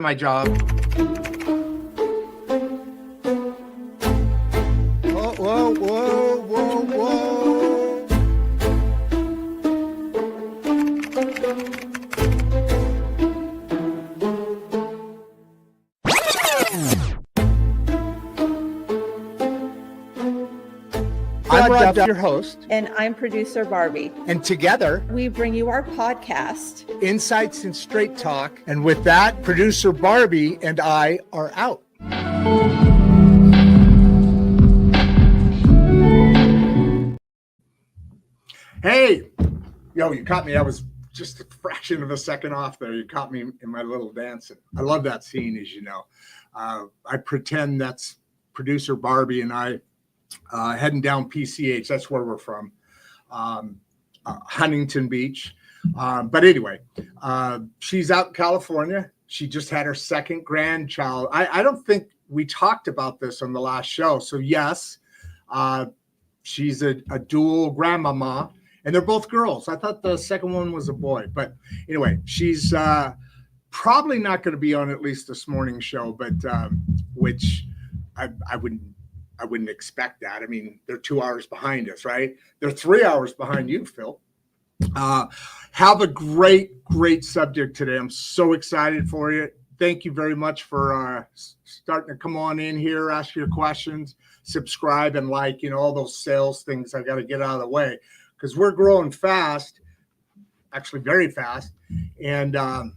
My job. Whoa, whoa, whoa, whoa, whoa. I'm Rod, your host. And I'm producer Barbie. And together, we bring you our podcast, Insights and Straight Talk. And with that, producer Barbie and I are out. Hey, yo, you caught me. I was just a fraction of a second off there. You caught me in my little dance. I love that scene, as you know. I pretend that's producer Barbie and I heading down PCH. That's where we're from, Huntington Beach. But anyway, she's out in California. She just had her second grandchild. I don't think we talked about this on the last show. So yes, she's a dual grandmama, and they're both girls. I thought the second one was a boy, but anyway, she's probably not going to be on at least this morning's show, but which I wouldn't expect that. I mean, they're 2 hours behind us, right? They're 3 hours behind you, Phil. Have a great subject today. I'm so excited for you. Thank you very much for starting to come on in here, ask your questions, subscribe, and like, all those sales things I got to get out of the way because we're growing fast, actually very fast. And I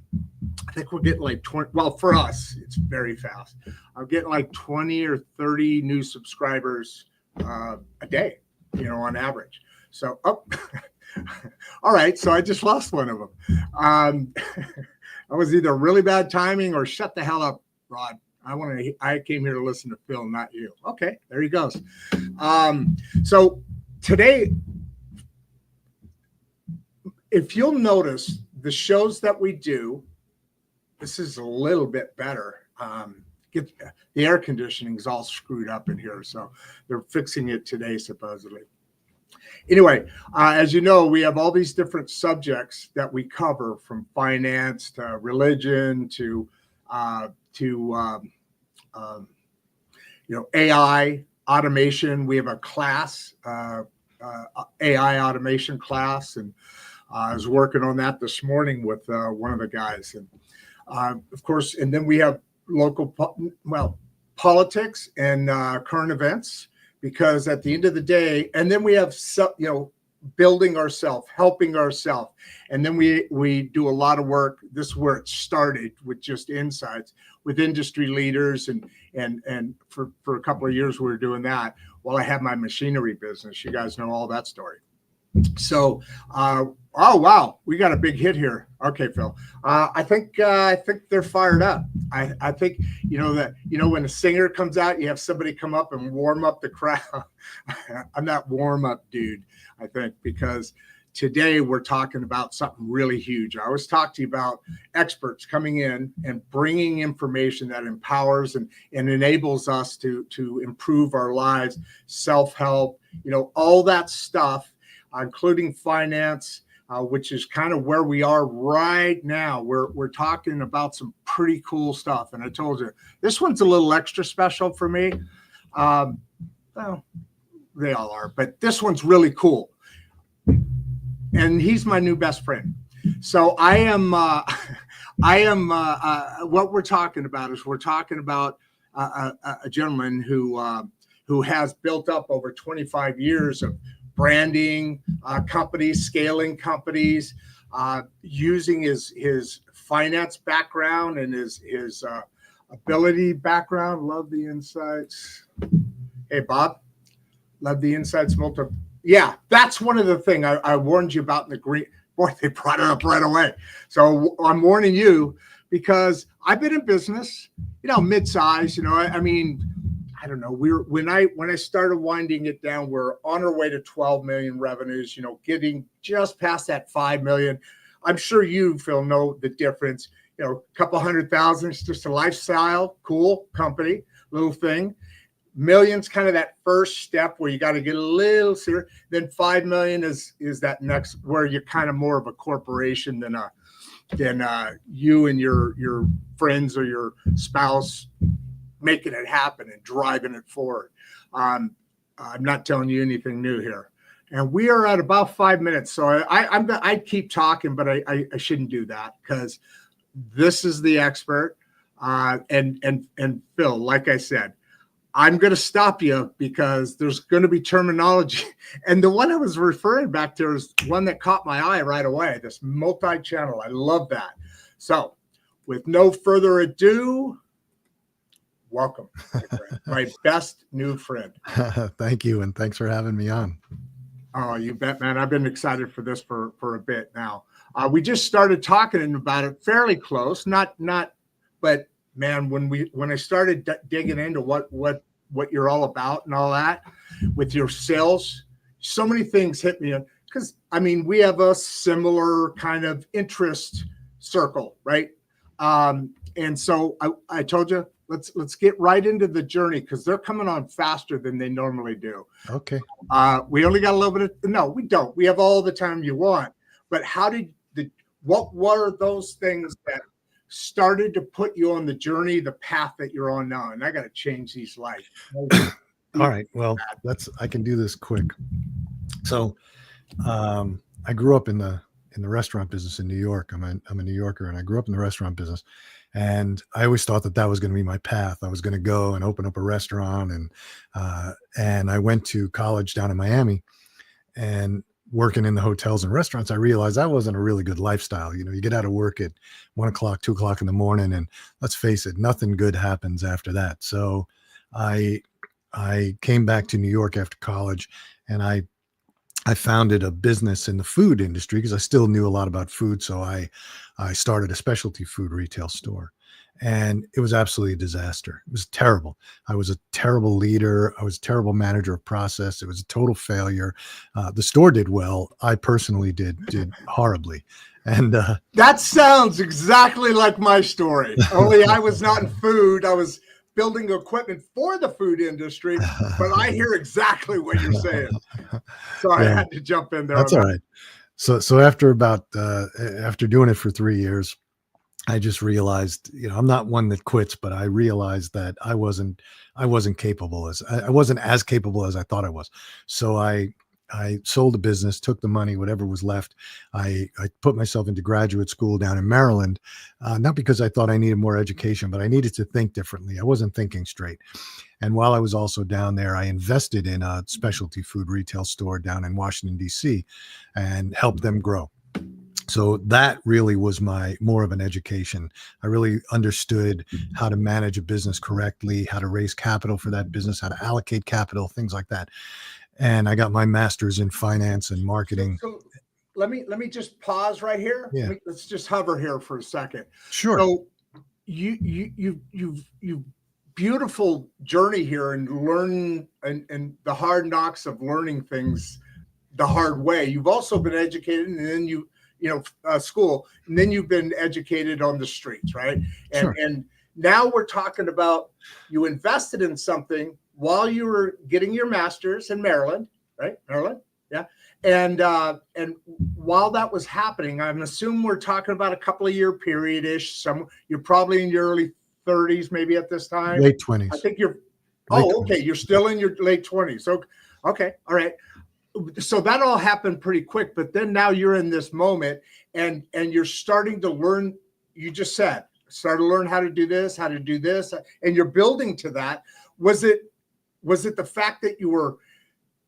think we're getting like 20, well, for us, it's very fast. I'm getting like 20 or 30 new subscribers a day, on average. So, all right. So I just lost one of them. That was either really bad timing or shut the hell up, Rod. I came here to listen to Phil, not you. Okay, there he goes. So today, if you'll notice the shows that we do, this is a little bit better. The air conditioning is all screwed up in here, so they're fixing it today, supposedly. Anyway, as you know, we have all these different subjects that we cover, from finance to religion to AI automation. We have a class, AI automation class, and I was working on that this morning with one of the guys, and of course, and then we have local, politics and current events, because at the end of the day, and then we have, building ourselves, helping ourselves. And then we do a lot of work. This is where it started, with just insights with industry leaders. And for a couple of years, we were doing that while I had my machinery business. You guys know all that story. So, oh, wow, we got a big hit here. Okay, Phil, I think they're fired up. I think, when a singer comes out, you have somebody come up and warm up the crowd. I'm that warm up dude, I think, because today we're talking about something really huge. I always talk to you about experts coming in and bringing information that empowers and enables us to improve our lives, self-help, all that stuff, including finance, which is kind of where we are right now. We're talking about some pretty cool stuff. And I told you, this one's a little extra special for me. Well, they all are, but this one's really cool. And he's my new best friend. So I am, what we're talking about is we're talking about a gentleman who has built up over 25 years of branding companies, scaling companies, using his finance background and his ability background. Love the insights. Hey, Bob, love the insights. Yeah, that's one of the things I warned you about in the green. Boy, they brought it up right away. So I'm warning you because I've been in business, mid-size, I mean, I don't know. When I started winding it down, we're on our way to 12 million revenues, getting just past that 5 million. I'm sure you, Phil, know the difference. A couple 100,000 is just a lifestyle, cool company, little thing. Millions, kind of that first step where you got to get a little serious. Then 5 million is that next, where you're kind of more of a corporation than than you and your friends or your spouse making it happen and driving it forward. I'm not telling you anything new here. And we are at about 5 minutes. So I keep talking, but I shouldn't do that because this is the expert. And Phil, like I said, I'm going to stop you because there's going to be terminology. And the one I was referring back to is one that caught my eye right away, this multi-channel. I love that. So with no further ado, welcome, my friend, my best new friend. Thank you. And thanks for having me on. Oh, you bet, man. I've been excited for this for a bit now. We just started talking about it fairly close, but man, when I started digging into what you're all about and all that with your sales, so many things hit me because I mean we have a similar kind of interest circle, right? And so I told you let's get right into the journey because they're coming on faster than they normally do. Okay. We only got a little bit of no, we don't. We have all the time you want. But how did what were those things that started to put you on the journey, the path that you're on now? And I got to change these lights. All right. Well, I can do this quick. So, I grew up in the restaurant business in New York. I'm a New Yorker, and I grew up in the restaurant business. And I always thought that was going to be my path. I was going to go and open up a restaurant, and I went to college down in Miami, and working in the hotels and restaurants, I realized that wasn't a really good lifestyle. You get out of work at 1 o'clock, 2 o'clock in the morning, and let's face it, nothing good happens after that. So I came back to New York after college, and I founded a business in the food industry because I still knew a lot about food. So I started a specialty food retail store, and it was absolutely a disaster. It was terrible. I was a terrible leader. I was a terrible manager of process. It was a total failure. The store did well. I personally did horribly. And that sounds exactly like my story. Only I was not in food. I was building equipment for the food industry, but I hear exactly what you're saying. So I had to jump in there. That's all right. So after after doing it for 3 years, I just realized, I'm not one that quits, but I realized that I wasn't capable I wasn't as capable as I thought I was. So I sold the business, took the money, whatever was left. I put myself into graduate school down in Maryland, not because I thought I needed more education, but I needed to think differently. I wasn't thinking straight. And while I was also down there, I invested in a specialty food retail store down in Washington, D.C. and helped them grow. So that really was more of an education. I really understood how to manage a business correctly, how to raise capital for that business, how to allocate capital, things like that. And I got my master's in finance and marketing. So let me just pause right here. Yeah. Let's just hover here for a second. Sure. So you've beautiful journey here and learn and the hard knocks of learning things the hard way. You've also been educated, and then school, and then you've been educated on the streets, right? Sure. And now we're talking about you invested in something while you were getting your master's in Maryland, right? Maryland, yeah. And while that was happening, I'm assuming we're talking about a couple of year period-ish. You're probably in your early 30s, maybe at this time. Late 20s. I think you're. Late 20s. Okay. You're still in your late 20s. So, okay, all right. So that all happened pretty quick, but then now you're in this moment, and you're starting to learn. You just said start to learn how to do this, and you're building to that. Was it the fact that you were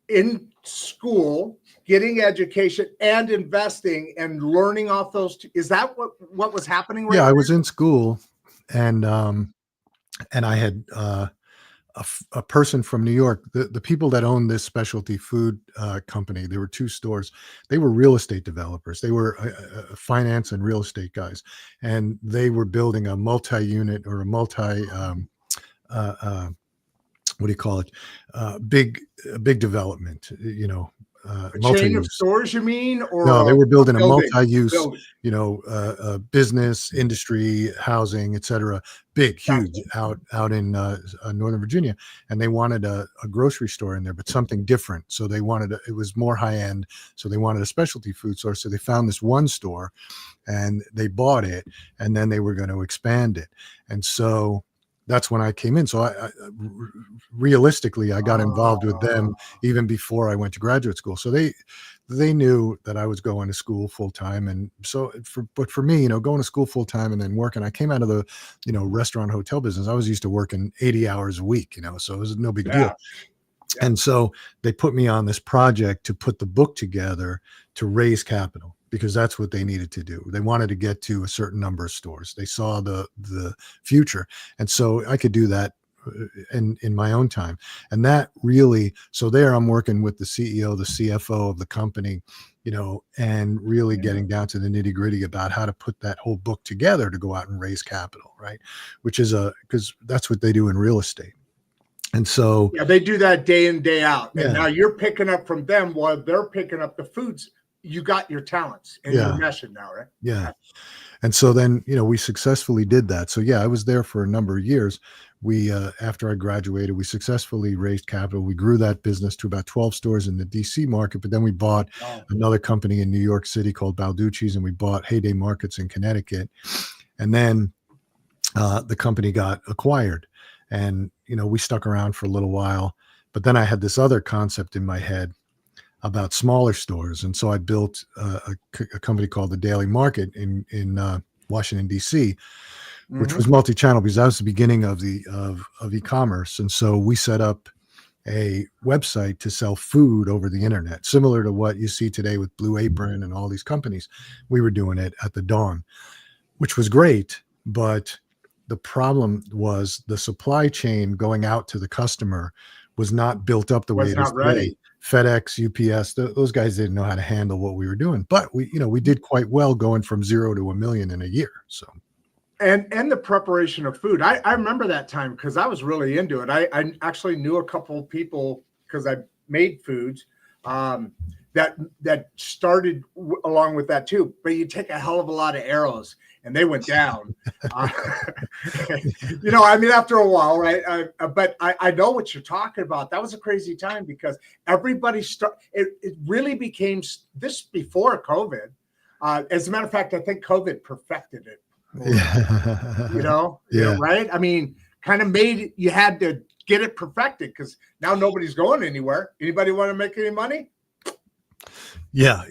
in school, getting education and investing and learning off those two? Is that what was happening? Right Yeah, now? I was in school, and I had a person from New York. The people that owned this specialty food company, there were two stores. They were real estate developers. They were finance and real estate guys, and they were building a multi-unit or a what do you call it? Big development, A chain of multi-use. stores, you mean, or No, they were building a building? multi-use, Building. business, industry, housing, et cetera, big, huge, Gotcha. out in Northern Virginia, and they wanted a grocery store in there, but something different. So they wanted it was more high end. So they wanted a specialty food store. So they found this one store, and they bought it, and then they were going to expand it, and so that's when I came in. So realistically, I got involved with them Ah, even before I went to graduate school. So they knew that I was going to school full time. And so but for me, going to school full time and then working, I came out of the, restaurant hotel business. I was used to working 80 hours a week, so it was no big deal. yeah. Yeah. And so they put me on this project to put the book together to raise capital, because that's what they needed to do. They wanted to get to a certain number of stores. They saw the future. And so I could do that in my own time. And that really, so there I'm working with the CEO, the CFO of the company, and really getting down to the nitty gritty about how to put that whole book together to go out and raise capital, right? Which is because that's what they do in real estate. And so, Yeah, they do that day in, day out. And Yeah. now you're picking up from them while they're picking up the foods. You got your talents and Yeah. you're meshing now, right? yeah. And so then, we successfully did that. So yeah, I was there for a number of years. We, after I graduated, we successfully raised capital. We grew that business to about 12 stores in the DC market, but then we bought Oh, another company in New York City called Balducci's, and we bought Heyday Markets in Connecticut. And then the company got acquired, and, we stuck around for a little while, but then I had this other concept in my head about smaller stores. And so I built a company called the Daily Market in Washington, DC, which mhm. was multi-channel, because that was the beginning of e-commerce. And so we set up a website to sell food over the internet, similar to what you see today with Blue Apron and all these companies. We were doing it at the dawn, which was great. But the problem was the supply chain going out to the customer was not built up the way Was it is not today. ready. FedEx, UPS, those guys didn't know how to handle what we were doing, but we did quite well, going from 0 to 1 million in a year. So, And the preparation of food. I remember that time because I was really into it. I actually knew a couple of people because I made foods that started along with that too. But you take a hell of a lot of arrows, and they went down. After a while, right? But I know what you're talking about. That was a crazy time because everybody it really became this before COVID. As a matter of fact, I think COVID perfected it. Yeah. Right? I mean, kind of made it, you had to get it perfected because now nobody's going anywhere. Anybody want to make any money? Yeah.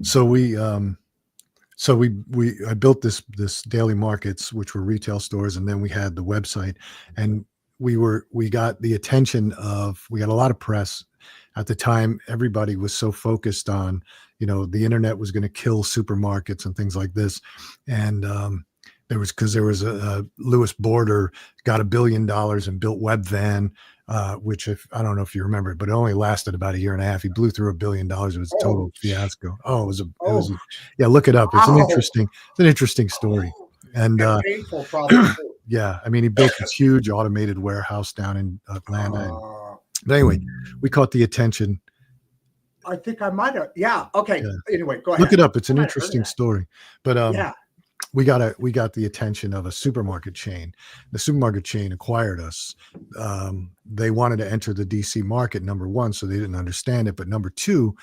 So I built this Daily Markets, which were retail stores, and then we had the website, and we got the attention we got a lot of press at the time. Everybody was so focused on, the internet was going to kill supermarkets and things like this. And there was a Lewis Border got $1 billion and built Webvan, which I don't know if you remember, but it only lasted about a year and a half. He blew through $1 billion. It was a total fiasco. Oh, yeah, look it up. It's Wow. an interesting story. And painful problem. yeah, I mean, he built this huge automated warehouse down in Atlanta. But anyway, we caught the attention. I think I might have. Yeah. Okay. Yeah. Anyway, go ahead. Look it up. It's an interesting story. But yeah. we got the attention of a supermarket chain. The supermarket chain acquired us. They wanted to enter the DC market, number one, so they didn't understand it. But number two,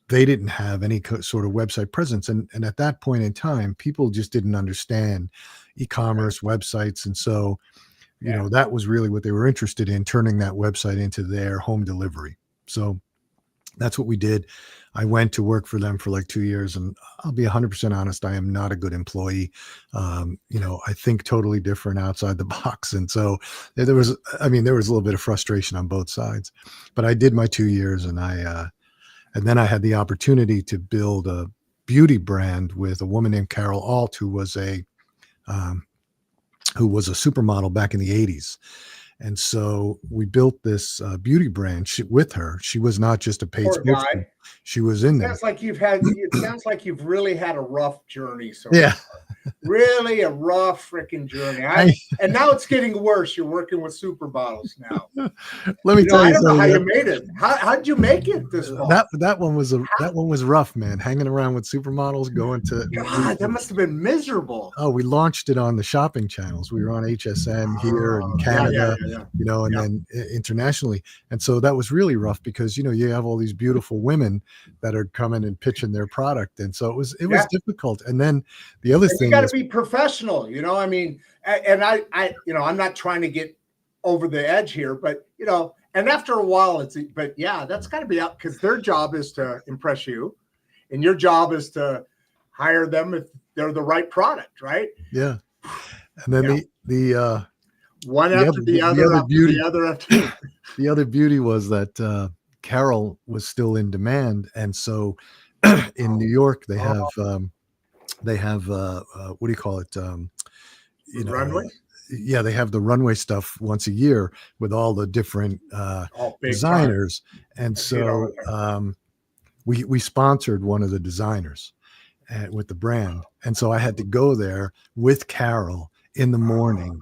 they didn't have any sort of website presence. And at that point in time, people just didn't understand e-commerce websites. And so, that was really what they were interested in, turning that website into their home delivery. So that's what we did. I went to work for them for like 2 years, and I'll be 100% honest, I am not a good employee. I think totally different outside the box. And so there was a little bit of frustration on both sides, but I did my 2 years, and then I had the opportunity to build a beauty brand with a woman named Carol Alt, who was a supermodel back in the 80s. And so we built this beauty brand with her. She was not just a paid spokesman. She was in there. It sounds like you've really had a rough journey. So yeah. really a rough freaking journey. And now it's getting worse. You're working with supermodels now. Let me tell I you don't know how something. you made it. How did you make it this far? That one was rough, man. Hanging around with supermodels, going to God, that must have been miserable. oh, we launched it on the shopping channels. We were on HSN here in Canada, and then internationally. And so that was really rough because, you have all these beautiful women that are coming and pitching their product. And so it was difficult. And then the other thing you got to be professional, I mean, and I, I'm not trying to get over the edge here, but, and after a while that's got to be out because their job is to impress you and your job is to hire them if they're the right product, right? Yeah. And then the one after the other beauty. The other beauty was that Carol was still in demand, and so in New York they have what do you call it? Runway. They have the runway stuff once a year with all the different designers, and so we sponsored one of the designers with the brand, and so I had to go there with Carol in the morning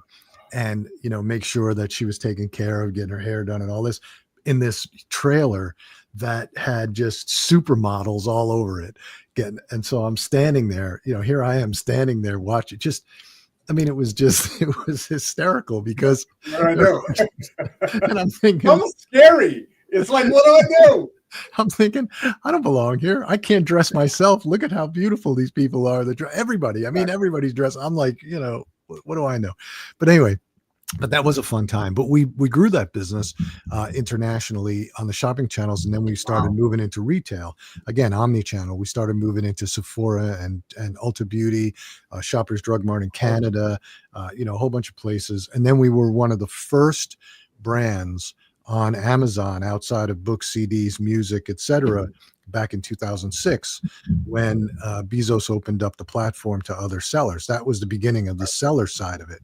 and make sure that she was taken care of, getting her hair done and all this in this trailer that had just supermodels all over it. And so I'm standing there, here I am standing there watching. It was hysterical because I know. and I'm thinking, almost scary. It's like, what do I do? I'm thinking, I don't belong here. I can't dress myself. Look at how beautiful these people are. Everybody. Everybody's dressed. I'm like, what do I know? But anyway, that was a fun time. But we grew that business internationally on the shopping channels, and then we started moving into retail. Again, omni-channel. We started moving into Sephora and Ulta Beauty, Shoppers Drug Mart in Canada, a whole bunch of places. And then we were one of the first brands on Amazon outside of books, CDs, music, etc. back in 2006 when Bezos opened up the platform to other sellers. That was the beginning of the seller side of it.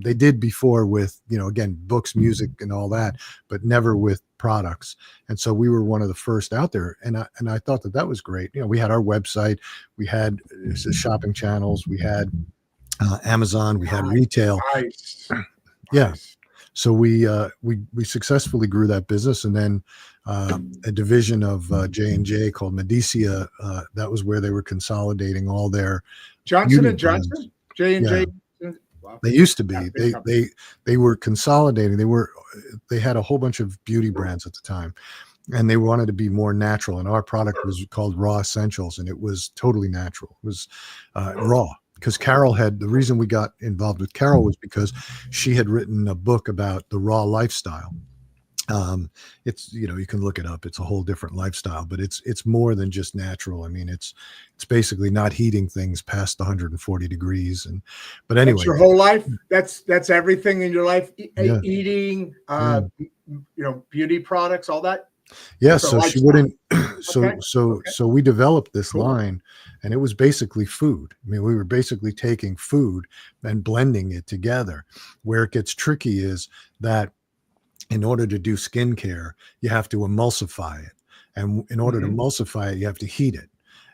They did before with, again, books, music and all that, but never with products. And so we were one of the first out there. And I thought that was great. We had our website, we had shopping channels, we had Amazon, we had retail. Nice. Yeah. So we successfully grew that business, and then a division of J&J called Medicia. That was where they were consolidating all their Johnson & Johnson, J&J. Yeah. Wow. They used to be. They were consolidating. They had a whole bunch of beauty brands at the time, and they wanted to be more natural. And our product was called Raw Essentials, and it was totally natural. It was raw. Because the reason we got involved with Carol was because she had written a book about the raw lifestyle. It's, you can look it up. It's a whole different lifestyle, but it's more than just natural. It's basically not heating things past 140 degrees. But anyway, that's your whole life. That's everything in your life. Eating, beauty products, all that. Yeah. So she wouldn't, so we developed this line, and it was basically food. We were basically taking food and blending it together. Where it gets tricky is that in order to do skincare, you have to emulsify it. And in order to emulsify it, you have to heat it.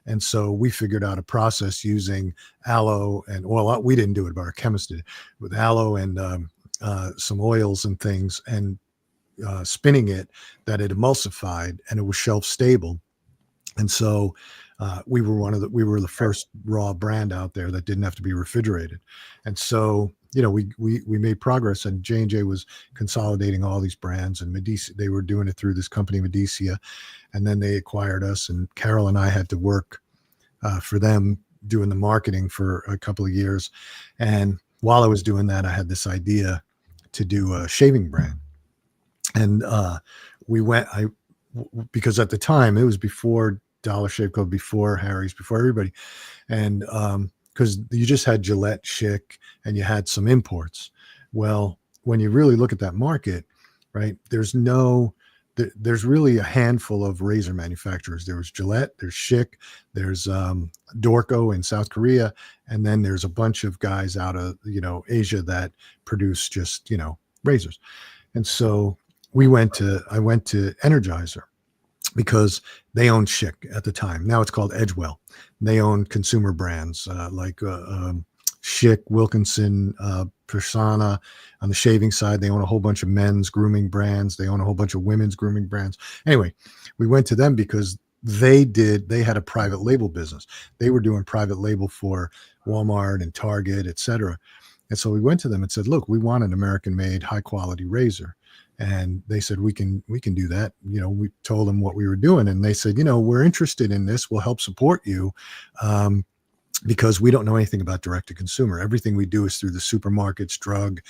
And so we figured out a process using aloe and oil. We didn't do it, but our chemist did it with aloe and some oils and things, and spinning it, that it emulsified and it was shelf stable. And so we were the first raw brand out there that didn't have to be refrigerated. And so we made progress, and J&J was consolidating all these brands, and Medicia, they were doing it through this company Medicia, and then they acquired us, and Carol and I had to work for them doing the marketing for a couple of years. And while I was doing that, I had this idea to do a shaving brand. And because at the time it was before Dollar Shave Club, before Harry's, before everybody. And because you just had Gillette, Schick, and you had some imports. Well, when you really look at that market, right, there's really a handful of razor manufacturers. There was Gillette, there's Schick, there's Dorco in South Korea, and then there's a bunch of guys out of Asia that produce just razors. And so I went to Energizer because they owned Schick at the time. Now it's called Edgewell. They own consumer brands like Schick, Wilkinson, Persona. On the shaving side, they own a whole bunch of men's grooming brands. They own a whole bunch of women's grooming brands. Anyway, we went to them because they had a private label business. They were doing private label for Walmart and Target, et cetera. And so we went to them and said, look, we want an American made high quality razor. And they said, we can do that. We told them what we were doing. And they said, we're interested in this. We'll help support you. Because we don't know anything about direct to consumer. Everything we do is through the supermarkets, drug,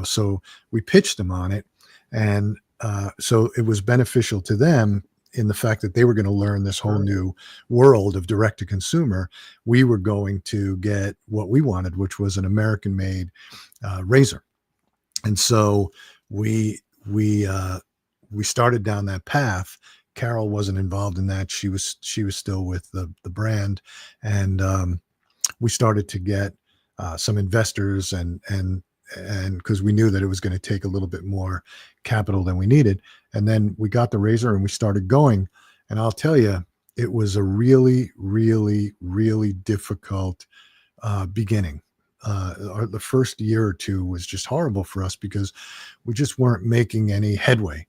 so we pitched them on it. And so it was beneficial to them in the fact that they were going to learn this whole new world of direct to consumer. We were going to get what we wanted, which was an American made razor. And so we started down that path. Carol wasn't involved in that. She was still with the brand. And we started to get some investors and because we knew that it was going to take a little bit more capital than we needed. And then we got the razor and we started going. And I'll tell you, it was a really, really, really difficult beginning. The first year or two was just horrible for us because we just weren't making any headway.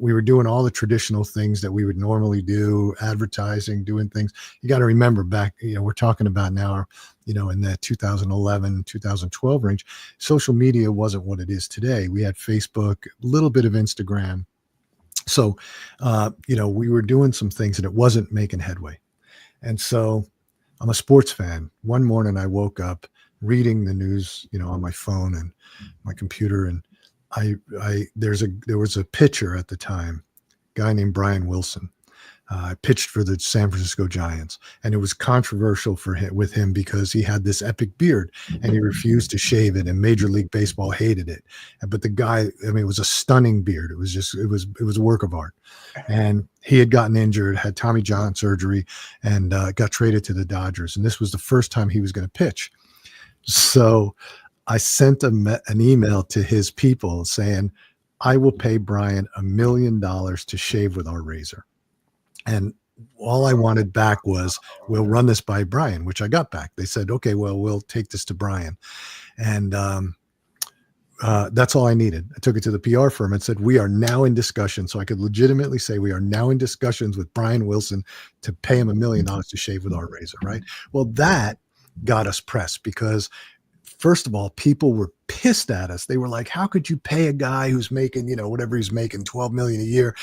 We were doing all the traditional things that we would normally do, advertising, doing things. You got to remember back, we're talking about now, in the 2011, 2012 range, social media wasn't what it is today. We had Facebook, a little bit of Instagram. So, we were doing some things and it wasn't making headway. And so I'm a sports fan. One morning I woke up reading the news, on my phone and my computer. And there was a pitcher at the time, guy named Brian Wilson, pitched for the San Francisco Giants. And it was controversial with him because he had this epic beard and he refused to shave it. And Major League Baseball hated it. But the guy, it was a stunning beard. It was a work of art. And he had gotten injured, had Tommy John surgery, and got traded to the Dodgers. And this was the first time he was going to pitch. So I sent an email to his people saying, I will pay Brian $1 million to shave with our razor. And all I wanted back was, we'll run this by Brian, which I got back. They said, okay, well, we'll take this to Brian. And that's all I needed. I took it to the PR firm and said, we are now in discussion. So I could legitimately say we are now in discussions with Brian Wilson to pay him $1 million to shave with our razor, right? Well, that got us press because, first of all, people were pissed at us. They were like, how could you pay a guy who's making, whatever he's making, 12 million a year,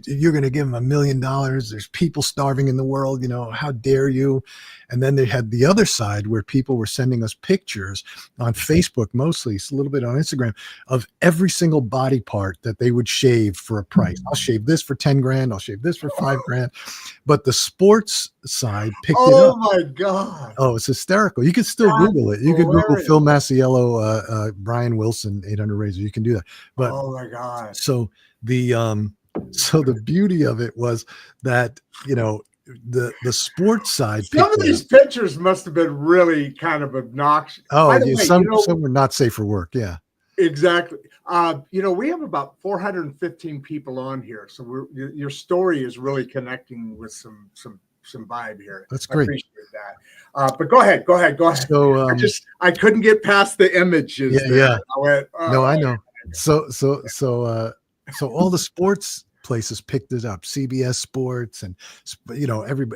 you're going to give him $1 million. There's people starving in the world. How dare you? And then they had the other side where people were sending us pictures on Facebook, mostly a little bit on Instagram, of every single body part that they would shave for a price. I'll shave this for 10 grand. I'll shave this for 5 grand. But the sports side picked it up. Oh my God. Oh, it's hysterical. You can still Google it. You can Google Phil Masiello, Brian Wilson, 800 razor. You can do that. But oh my God. So the beauty of it was that, the sports side. Some of these pictures must have been really kind of obnoxious. Oh, yeah, some were not safe for work. Yeah, exactly. We have about 415 people on here, so your story is really connecting with some vibe here. That's great. I appreciate that. But go ahead. So I couldn't get past the images. Yeah. I went, no, I know. So all the sports places picked it up. CBS Sports and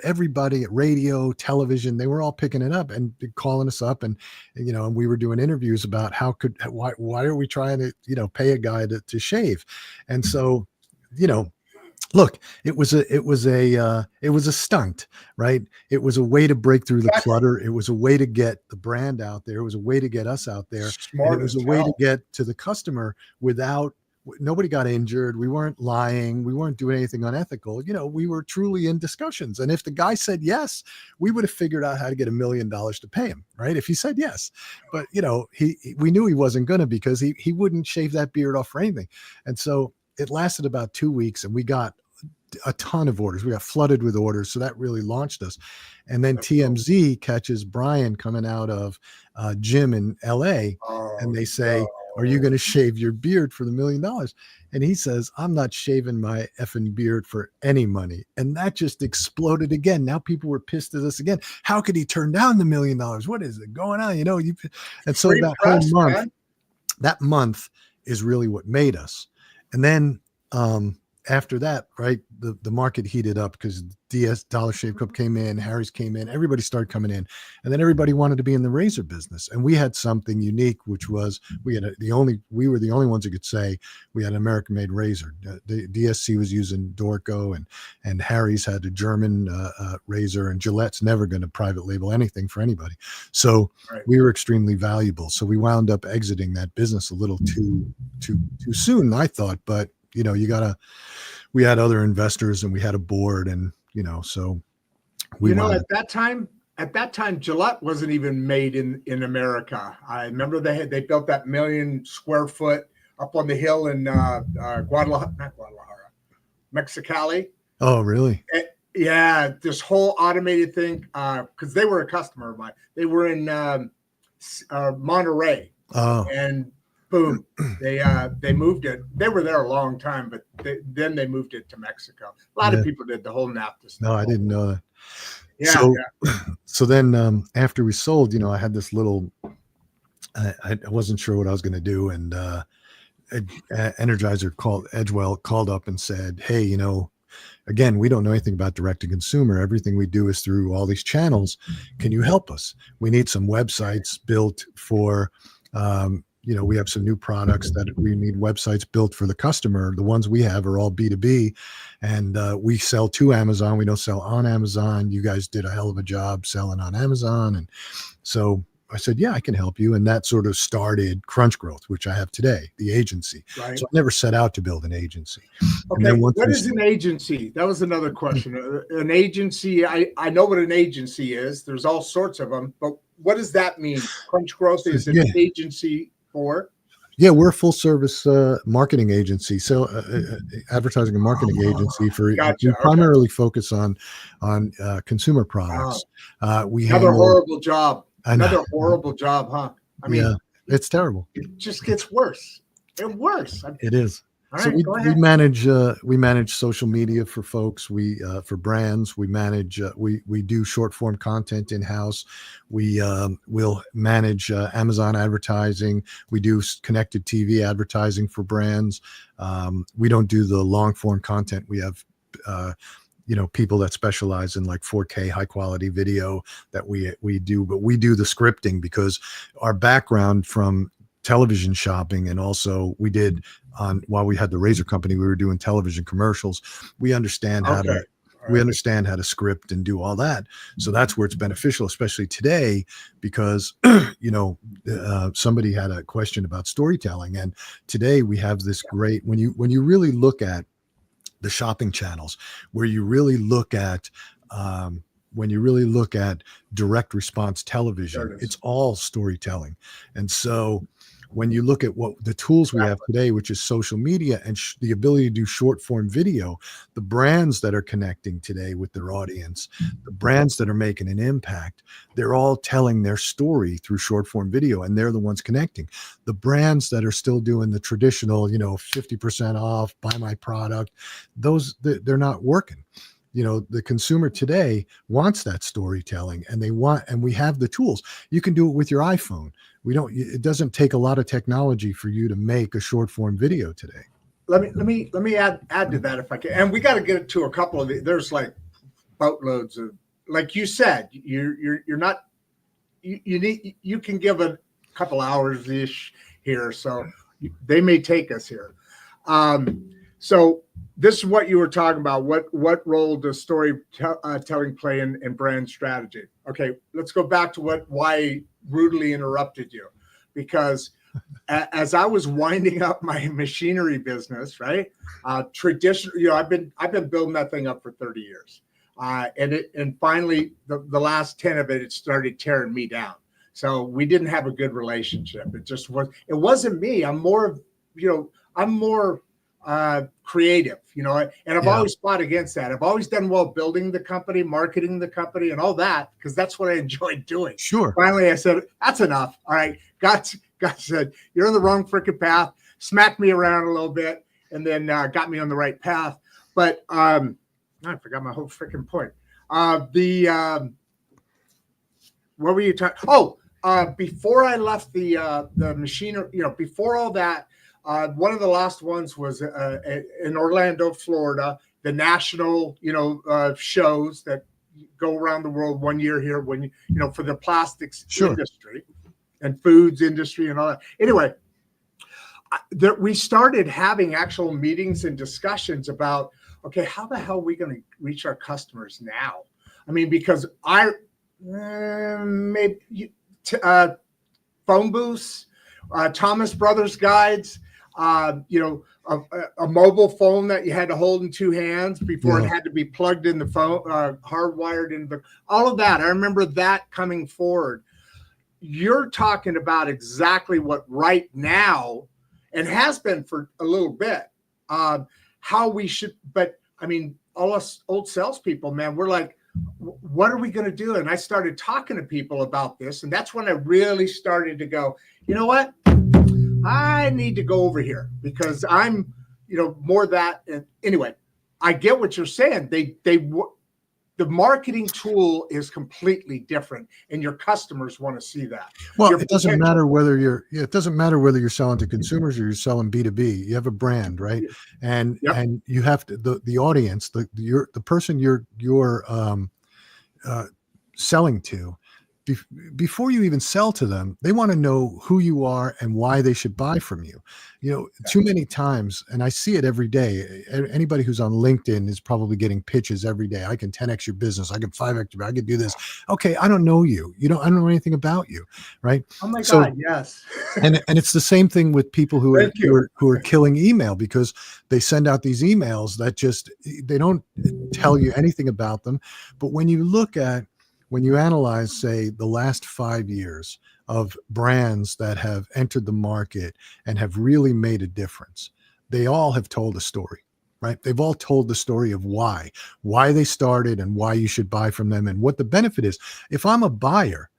everybody at radio, television, they were all picking it up and calling us up, and and we were doing interviews about why are we trying to pay a guy to shave, and so look, it was a stunt, right? It was a way to break through the clutter. It was a way to get the brand out there. It was a way to get us out there. And it was a way to get to the customer without nobody got injured. We weren't lying. We weren't doing anything unethical. We were truly in discussions. And if the guy said yes, we would have figured out how to get $1 million to pay him, right? If he said yes. But, we knew he wasn't going to, because he wouldn't shave that beard off for anything. And so it lasted about 2 weeks and we got a ton of orders. We got flooded with orders. So that really launched us. And then TMZ catches Brian coming out of gym in LA. And they say, are you going to shave your beard for the $1 million? And he says, I'm not shaving my effing beard for any money. And that just exploded again. Now people were pissed at us again. How could he turn down the $1 million? What is it going on? And so Free that press, whole month, man. that month is really what made us. And then after that, right, the market heated up because Dollar Shave Club came in, Harry's came in, everybody started coming in, and then everybody wanted to be in the razor business. And we had something unique, which was we were the only ones who could say we had an American-made razor. The DSC was using Dorco, and Harry's had a German razor, and Gillette's never going to private label anything for anybody. So we were extremely valuable. So we wound up exiting that business a little too soon, I thought, but we had other investors and we had a board, and so we at that time Gillette wasn't even made in America. I remember they built that 1 million square foot up on the hill in Mexicali. Oh, really? Yeah, this whole automated thing, because they were a customer of mine. They were in Monterey. Oh, and boom, they moved it. They were there a long time, but then they moved it to Mexico. A lot of people did the whole NAFTA stuff. No, I didn't know that. Yeah. So then after we sold, I had this little, I wasn't sure what I was going to do. And Energizer Edgewell called up and said, hey, again, we don't know anything about direct to consumer. Everything we do is through all these channels. Can you help us? We need some websites built for, we have some new products that we need websites built for the customer. The ones we have are all B2B, and we sell to Amazon. We don't sell on Amazon. You guys did a hell of a job selling on Amazon. And so I said, yeah, I can help you. And that sort of started CrunchGrowth, which I have today, the agency. Right. So I never set out to build an agency. Okay. What is an agency? That was another question. An agency, I know what an agency is. There's all sorts of them, but what does that mean? CrunchGrowth is an agency for? Yeah, we're a full service marketing agency, so advertising and marketing agency for we primarily focus on consumer products. Another horrible job. Another horrible job, huh? I mean, it's terrible. It just gets worse and worse. It is. All so right, we manage social media for folks. We for brands. We manage. We do short form content in house. We'll manage Amazon advertising. We do connected TV advertising for brands. We don't do the long form content. We have people that specialize in like 4K high quality video that we do, but we do the scripting because our background from television shopping, and also we did while we had the razor company, we were doing television commercials. We understand how to script and do all that. So that's where it's beneficial, especially today, because somebody had a question about storytelling, and today we have this great when you really look at the shopping channels, where you really look at direct response television, it's all storytelling. And so when you look at what the tools we have today, which is social media and the ability to do short form video, the brands that are connecting today with their audience, the brands that are making an impact, they're all telling their story through short form video, and they're the ones connecting. The brands that are still doing the traditional, 50% off, buy my product, they're not working. The consumer today wants that storytelling, and we have the tools. You can do it with your iPhone. It doesn't take a lot of technology for you to make a short form video today. Let me add to that if I can. And we got to get to a couple of there's like boatloads of, like you said, you're not, you can give a couple hours ish here. So they may take us here. So this is what you were talking about. What role does storytelling play in brand strategy? Okay, let's go back to why I rudely interrupted you, because as I was winding up my machinery business, right? Traditional, I've been building that thing up for 30 years, and finally the last 10 of it started tearing me down. So we didn't have a good relationship. It wasn't me. I'm more creative, and I've always fought against that. I've always done well building the company, marketing the company, and all that, because that's what I enjoyed doing. Sure. Finally, I said, that's enough. All right, got guy said, "You're on the wrong freaking path," smacked me around a little bit, and then got me on the right path. But I forgot my whole freaking point. What were you talking? Oh, before I left the machine, before all that, one of the last ones was in Orlando, Florida, the national, shows that go around the world, 1 year here, for the plastics industry and foods industry and all that. Anyway, we started having actual meetings and discussions about, okay, how the hell are we going to reach our customers now? I mean, because phone booths, Thomas Brothers guides, a mobile phone that you had to hold in two hands before it had to be plugged in the phone, hardwired into all of that. I remember that coming forward. You're talking about exactly what right now, and has been for a little bit, how we should, but I mean, all us old salespeople, man, we're like, what are we going to do? And I started talking to people about this. And that's when I really started to go, you know what? I need to go over here because I'm, more that. And anyway, I get what you're saying. The marketing tool is completely different, and your customers want to see that. Well, it doesn't matter whether you're selling to consumers or you're selling B2B. You have a brand, right? And and you have to the audience, the person you're selling to, before you even sell to them, they want to know who you are and why they should buy from you. Too many times, and I see it every day. Anybody who's on LinkedIn is probably getting pitches every day. I can 10x your business. I can 5x your, I can do this. Okay, I don't know you. I don't know anything about you, right? Oh my God, yes. and it's the same thing with people who are killing email, because they send out these emails that they don't tell you anything about them. But when you analyze, say, the last 5 years of brands that have entered the market and have really made a difference, they all have told a story, right? They've all told the story of why they started and why you should buy from them and what the benefit is. If I'm a buyer,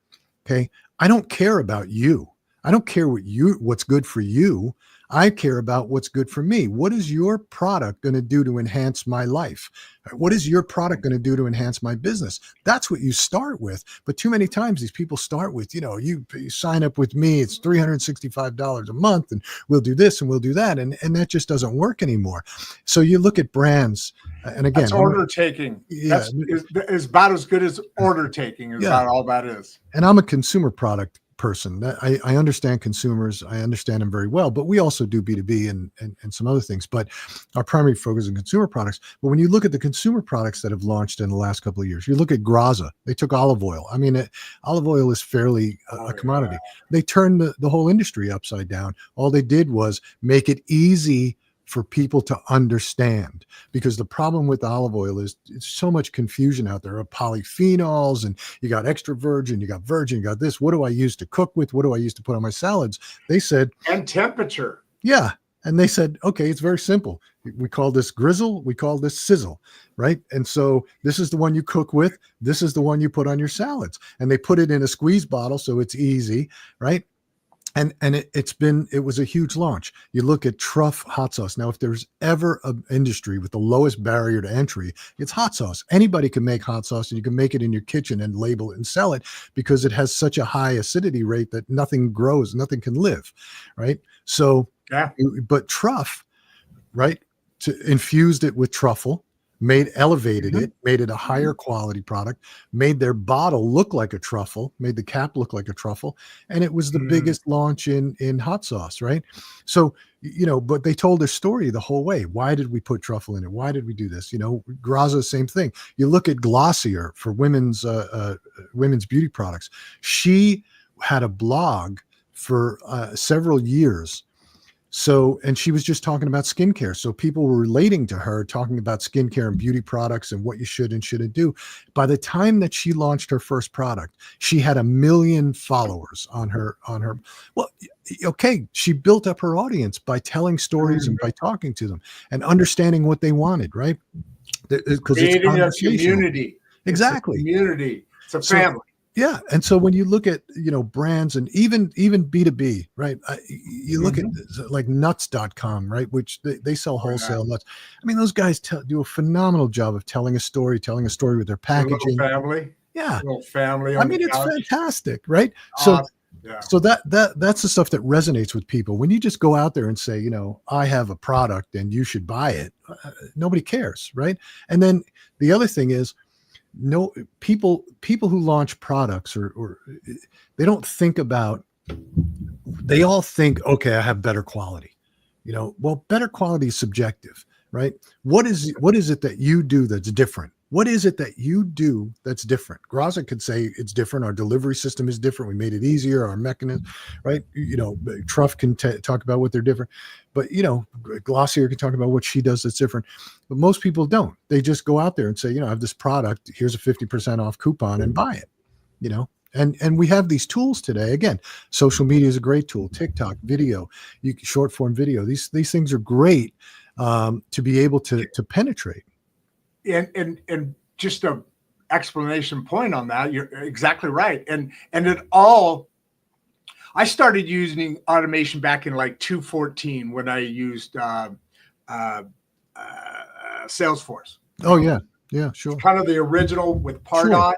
okay, I don't care about you. I don't care what's good for you. I care about what's good for me. What is your product going to do to enhance my life? What is your product going to do to enhance my business? That's what you start with. But too many times these people start with, you sign up with me, it's $365 a month, and we'll do this and we'll do that. And that just doesn't work anymore. So you look at brands, and again, that's order taking. Yeah, that's about as good as order taking is about all that is. And I'm a consumer product person. I understand consumers. I understand them very well, but we also do B2B and some other things, but our primary focus is on consumer products. But when you look at the consumer products that have launched in the last couple of years, you look at Graza, they took olive oil. I mean, olive oil is fairly a commodity. They turned the whole industry upside down. All they did was make it easy for people to understand, because the problem with olive oil is it's so much confusion out there of polyphenols, and you got extra virgin, you got this. What do I use to cook with? What do I use to put on my salads? They said, and temperature. Yeah. And they said, okay, it's very simple. We call this grizzle. We call this sizzle, right? And so this is the one you cook with. This is the one you put on your salads. And they put it in a squeeze bottle, so it's easy, right? And it was a huge launch. You look at Truff hot sauce. Now, if there's ever an industry with the lowest barrier to entry, it's hot sauce. Anybody can make hot sauce, and you can make it in your kitchen and label it and sell it, because it has such a high acidity rate that nothing grows, nothing can live, right? So, but Truff, right, infused it with truffle, elevated it, made it a higher quality product, made their bottle look like a truffle, made the cap look like a truffle. And it was the biggest launch in hot sauce, right? So, but they told their story the whole way. Why did we put truffle in it? Why did we do this? Graza, same thing. You look at Glossier for women's beauty products. She had a blog for several years. So, and she was just talking about skincare. So people were relating to her, talking about skincare and beauty products and what you should and shouldn't do. By the time that she launched her first product, she had 1 million followers on her. Well, okay. She built up her audience by telling stories and by talking to them and understanding what they wanted, right? Because Creating a community. Exactly. It's a community. It's a family. Yeah. And so when you look at, brands and even B2B, right? You look at like nuts.com, right? Which they sell wholesale nuts. I mean, those guys do a phenomenal job of telling a story with their packaging. Yeah. Little family I on mean, the it's couch. fantastic, right? So, Yeah. so that's the stuff that resonates with people. When you just go out there and say, I have a product and you should buy it, nobody cares, right? And then the other thing is, no people who launch products or they don't think about, they all think, okay, I have better quality. Well, better quality is subjective, right? What is it that you do that's different? What is it that you do that's different? Graza could say it's different. Our delivery system is different. We made it easier. Our mechanism, right? Truff can talk about what they're different, but Glossier can talk about what she does that's different. But most people don't. They just go out there and say, I have this product. Here's a 50% off coupon and buy it. And we have these tools today. Again, social media is a great tool. TikTok, video, short form video. These things are great to be able to penetrate. And just a explanation point on that, you're exactly right. And it all, I started using automation back in like 2014 when I used Salesforce. Oh yeah, sure. It's kind of the original with Pardot,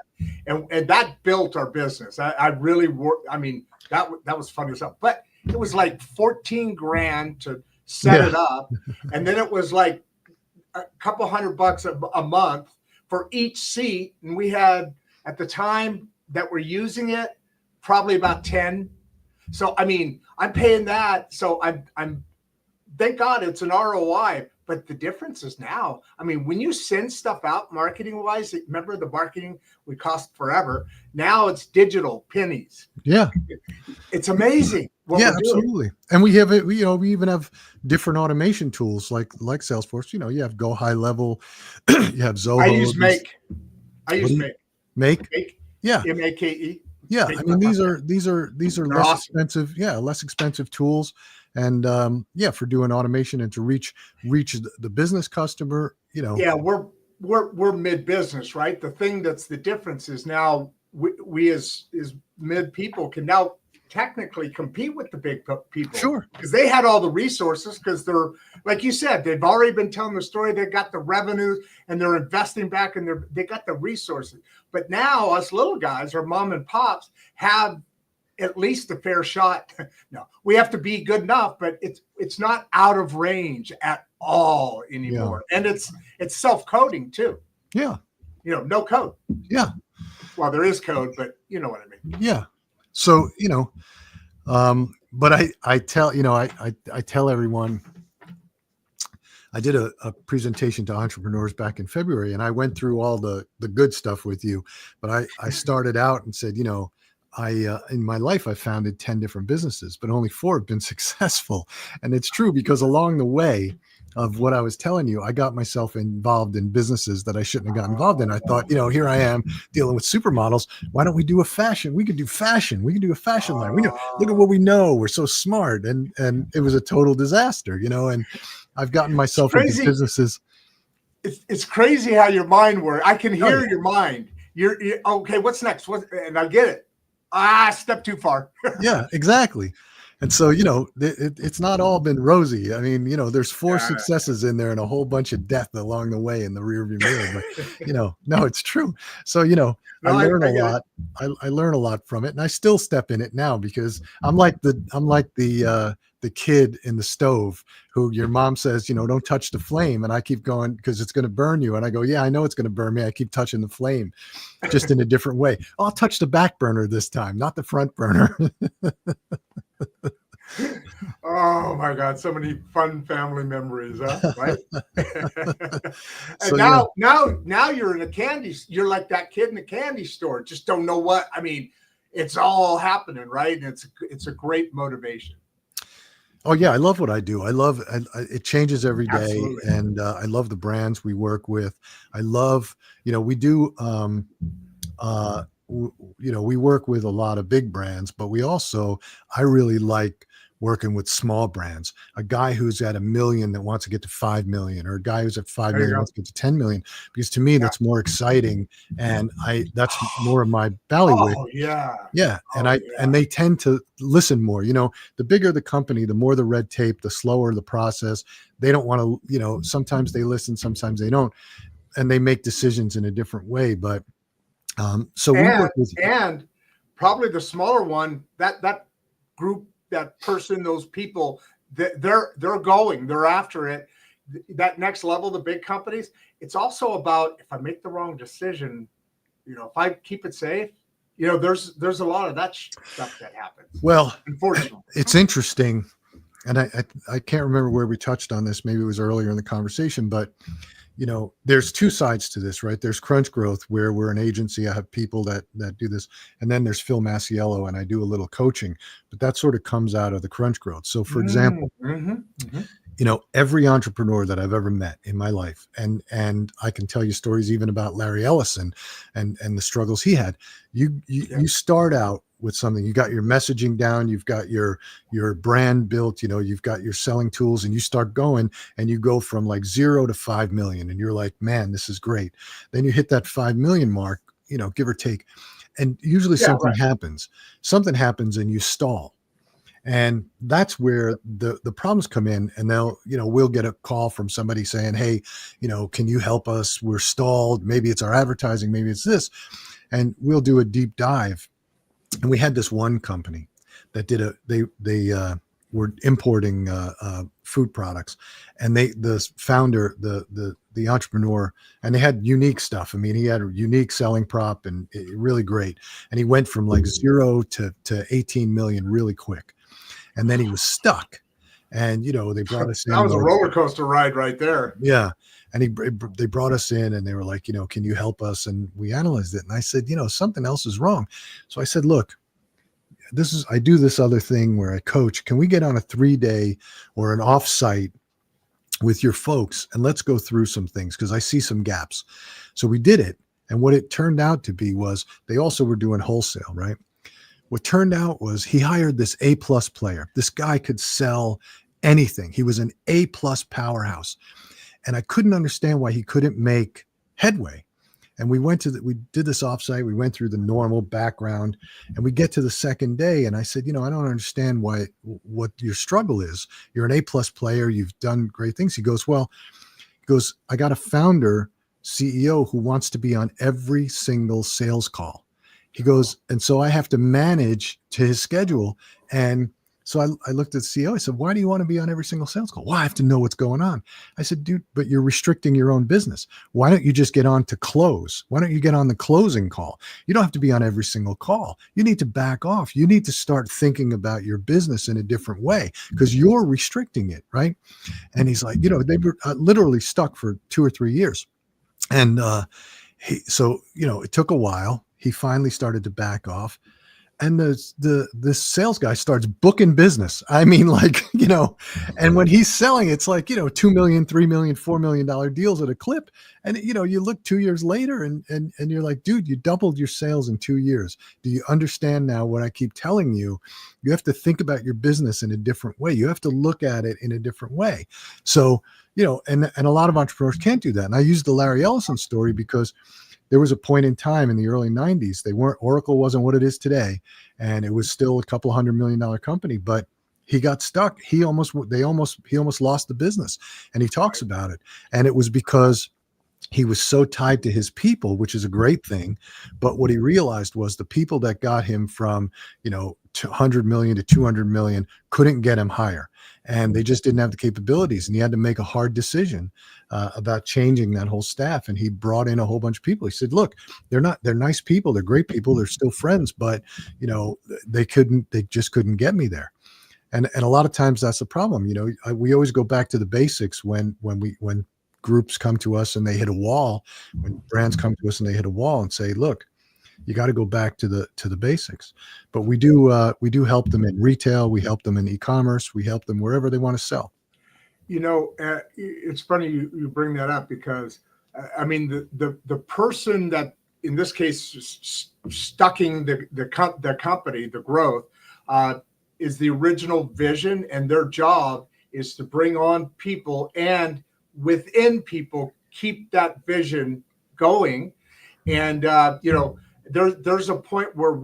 and that built our business. I really worked. I mean, that was fun as hell. But it was like 14 grand to set it up, and then it was like a couple $100 a month for each seat. And we had, at the time that we're using it, probably about 10. So, I mean, I'm paying that. So I'm thank God it's an ROI, but the difference is now, I mean, when you send stuff out marketing wise, remember the marketing would cost forever. Now it's digital pennies. Yeah. It's amazing. Yeah, absolutely. And we have it, we even have different automation tools like Salesforce. You have Go High Level, you have Zoho. I use Make. Make. Yeah. MAKE. Yeah. I mean, these are less expensive. Yeah. Less expensive tools. And for doing automation and to reach the business customer, Yeah. We're mid-business, right? The thing that's the difference is now we as mid people can now technically compete with the big people. Sure. Because they had all the resources, because they're, like you said, they've already been telling the story. They got the revenues and they're investing back and they got the resources. But now us little guys, or mom and pops, have at least a fair shot. No, we have to be good enough, but it's not out of range at all anymore. Yeah. And it's self-coding too. Yeah. No code. Yeah. Well, there is code, but you know what I mean. Yeah. So, but I tell everyone, I did a presentation to entrepreneurs back in February, and I went through all the good stuff with you, but I started out and said, in my life, I founded 10 different businesses, but only 4 have been successful. And it's true, because along the way of what I was telling you, I got myself involved in businesses that I shouldn't have gotten involved in. I thought, here I am dealing with supermodels. Why don't we do a fashion? We could do fashion. We can do a fashion line. Look at what we know. We're so smart. And it was a total disaster, and I've gotten myself into businesses. It's crazy how your mind works. I can hear your mind. You're okay. What's next? And I get it. Step too far. Yeah, exactly. And so, it's not all been rosy. I mean, there's 4 successes in there and a whole bunch of death along the way in the rearview mirror. But, no, it's true. So, I learn a lot. I learn a lot from it, and I still step in it now, because I'm like the kid in the stove who your mom says, don't touch the flame. And I keep going because it's going to burn you. And I go, yeah, I know it's going to burn me. I keep touching the flame, just in a different way. I'll touch the back burner this time, not the front burner. Oh my God. So many fun family memories, huh? Right. And So, now you're in you're like that kid in the candy store. Just don't know what, I mean, it's all happening, right? And it's a great motivation. Oh yeah, I love what I do. I love it. Changes every day. Absolutely. And I love the brands we work with. I love, we do, we work with a lot of big brands, but I really like working with small brands, a guy who's at 1 million that wants to get to 5 million, or a guy who's at 5 There you million go. wants to get to 10 million, because to me, Yeah. that's more exciting. And that's more of my ballywick. Oh yeah. Yeah. And Oh, and they tend to listen more. The bigger the company, the more the red tape, the slower the process. They don't want to, sometimes they listen, sometimes they don't, and they make decisions in a different way. But so we work with and probably the smaller one, that group, that person, those people, they're after it. That next level, the big companies, it's also about, if I make the wrong decision, if I keep it safe, there's a lot of that stuff that happens. Well, unfortunately, it's interesting. And I can't remember where we touched on this. Maybe it was earlier in the conversation, but there's two sides to this, right? There's CrunchGrowth, where we're an agency. I have people that do this. And then there's Phil Masiello, and I do a little coaching, but that sort of comes out of the CrunchGrowth. So for example, every entrepreneur that I've ever met in my life, and I can tell you stories even about Larry Ellison and the struggles he had. You start out with something. You got your messaging down, you've got your brand built, you've got your selling tools, and you start going, and you go from like 0 to 5 million, and you're like, man, this is great. Then you hit that 5 million mark, give or take. And usually something happens, and you stall. And that's where the problems come in. And we'll get a call from somebody saying, hey, can you help us? We're stalled. Maybe it's our advertising, maybe it's this. And we'll do a deep dive. And we had this one company that they were importing food products, and the founder, the entrepreneur, and they had unique stuff. I mean, he had a unique selling prop, and really great. And he went from like 0 to 18 million really quick. And then he was stuck. And, they brought us in. That was a roller coaster ride right there. Yeah. And they brought us in, and they were like, can you help us? And we analyzed it. And I said, something else is wrong. So I said, look, I do this other thing where I coach. Can we get on a 3-day or an offsite with your folks, and let's go through some things, because I see some gaps. So we did it. And what it turned out to be was they also were doing wholesale, right? What turned out was he hired this A+ player. This guy could sell anything. He was an A+ powerhouse. And I couldn't understand why he couldn't make headway. And we did this offsite. We went through the normal background, and we get to the second day. And I said, I don't understand what your struggle is. You're an A+ player. You've done great things. He goes, I got a founder CEO who wants to be on every single sales call. He goes, and so I have to manage to his schedule. And so I looked at the CEO. I said, why do you want to be on every single sales call? Well, I have to know what's going on. I said, dude, but you're restricting your own business. Why don't you just get on to close? Why don't you get on the closing call? You don't have to be on every single call. You need to back off. You need to start thinking about your business in a different way, because you're restricting it, right? And he's like, they were literally stuck for 2 or 3 years. And it took a while. He finally started to back off. And this sales guy starts booking business. I mean, and when he's selling, it's like, $2 million, $3 million, $4 million deals at a clip. And, you look 2 years later and you're like, dude, you doubled your sales in 2 years. Do you understand now what I keep telling you? You have to think about your business in a different way. You have to look at it in a different way. So, and a lot of entrepreneurs can't do that. And I used the Larry Ellison story because there was a point in time in the early 90s, Oracle wasn't what it is today. And it was still a couple $100 million company, but he got stuck. He almost lost the business. And he talks about it. And it was because he was so tied to his people, which is a great thing. But what he realized was the people that got him from, 100 million to 200 million couldn't get him higher. And they just didn't have the capabilities. And he had to make a hard decision about changing that whole staff. And he brought in a whole bunch of people. He said, look, they're nice people. They're great people. They're still friends, but they just couldn't get me there. And a lot of times that's the problem. We always go back to the basics when groups come to us and they hit a wall, when brands come to us and they hit a wall and say, look, you got to go back to the basics. But we do help them in retail. We help them in e-commerce. We help them wherever they want to sell. It's funny you bring that up, because the person that in this case stucking the company, the growth, is the original vision, and their job is to bring on people and within people keep that vision going. And there's a point where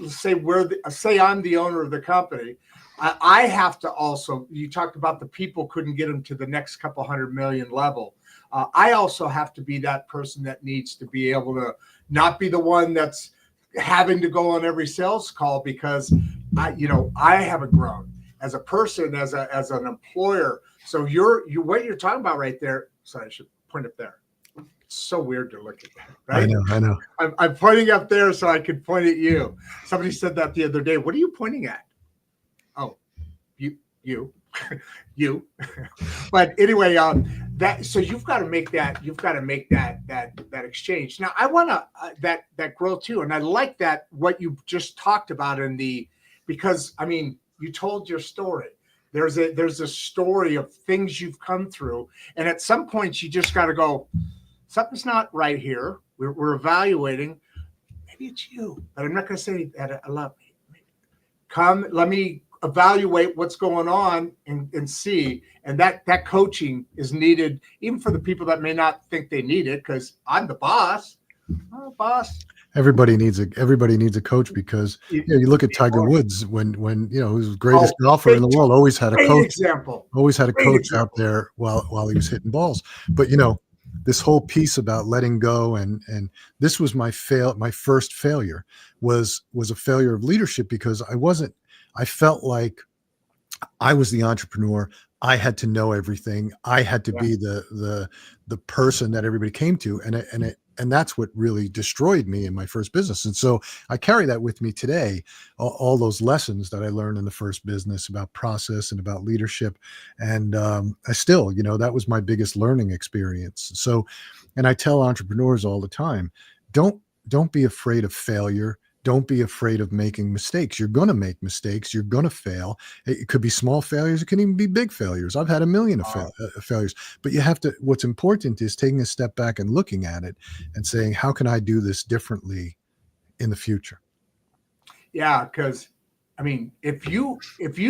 say I'm the owner of the company. I have to also, you talked about the people couldn't get them to the next couple 100 million level. I also have to be that person that needs to be able to not be the one that's having to go on every sales call, because I haven't grown as a person, as an employer. So what you're talking about right there. Sorry, I should point up there. It's so weird to look at that, right? I know. I'm pointing up there so I can point at you. Somebody said that the other day. What are you pointing at? Oh, you. You. But anyway, so you've got to make that. You've got to make that exchange. Now, I want to that growth too, and I like that what you just talked about because I mean, you told your story. There's a story of things you've come through, and at some point you just got to go, something's not right here. We're evaluating. Maybe it's you, but I'm not going to say that I love me. Come, let me evaluate what's going on and see. And that coaching is needed, even for the people that may not think they need it, because I'm the boss. Oh, boss. Everybody needs a coach, because you look at Tiger Woods when who's the greatest golfer in the world, always had a coach. Always had a coach out there while he was hitting balls. But this whole piece about letting go, and this was my first failure was a failure of leadership, because I felt like I was the entrepreneur. I had to know everything. I had to be the person that everybody came to, and that's what really destroyed me in my first business. And so I carry that with me today, all those lessons that I learned in the first business about process and about leadership. And I still, that was my biggest learning experience. So, and I tell entrepreneurs all the time, don't be afraid of failure. Don't be afraid of making mistakes. You're going to make mistakes. You're going to fail. It could be small failures. It can even be big failures. I've had a million of failures, but what's important is taking a step back and looking at it and saying, how can I do this differently in the future? Yeah. Cause I mean, if you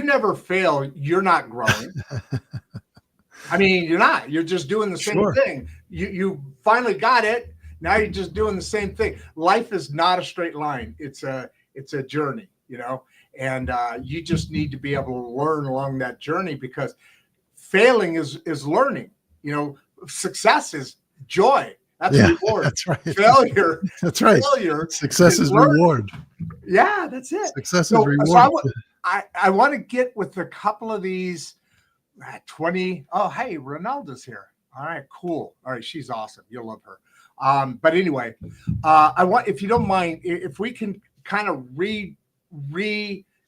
never fail, you're not growing. I mean, you're not, you're just doing the same thing. You finally got it. Now you're just doing the same thing. Life is not a straight line. It's a journey, and you just need to be able to learn along that journey, because failing is learning. Success is joy. That's a reward. That's right. Failure. That's right. Failure. Success is reward. Yeah, that's it. Success is reward. So I want to get with a couple of these 20. Oh, hey, Ronaldo's here. All right, cool. All right, she's awesome. You'll love her. But anyway, I want, if you don't mind, if we can kind of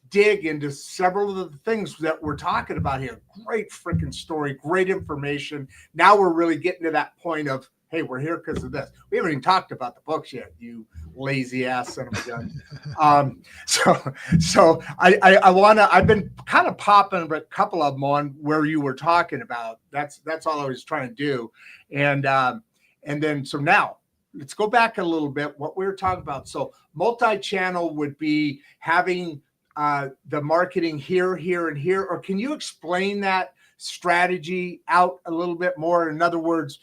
dig into several of the things that we're talking about here. Great freaking story, great information. Now we're really getting to that point of, hey, we're here because of this. We haven't even talked about the books yet, you lazy ass son of a gun. So I've been kind of popping a couple of them on where you were talking about. That's all I was trying to do. And then, so now let's go back a little bit, what we were talking about. So multi-channel would be having the marketing here, and here, or can you explain that strategy out a little bit more? In other words,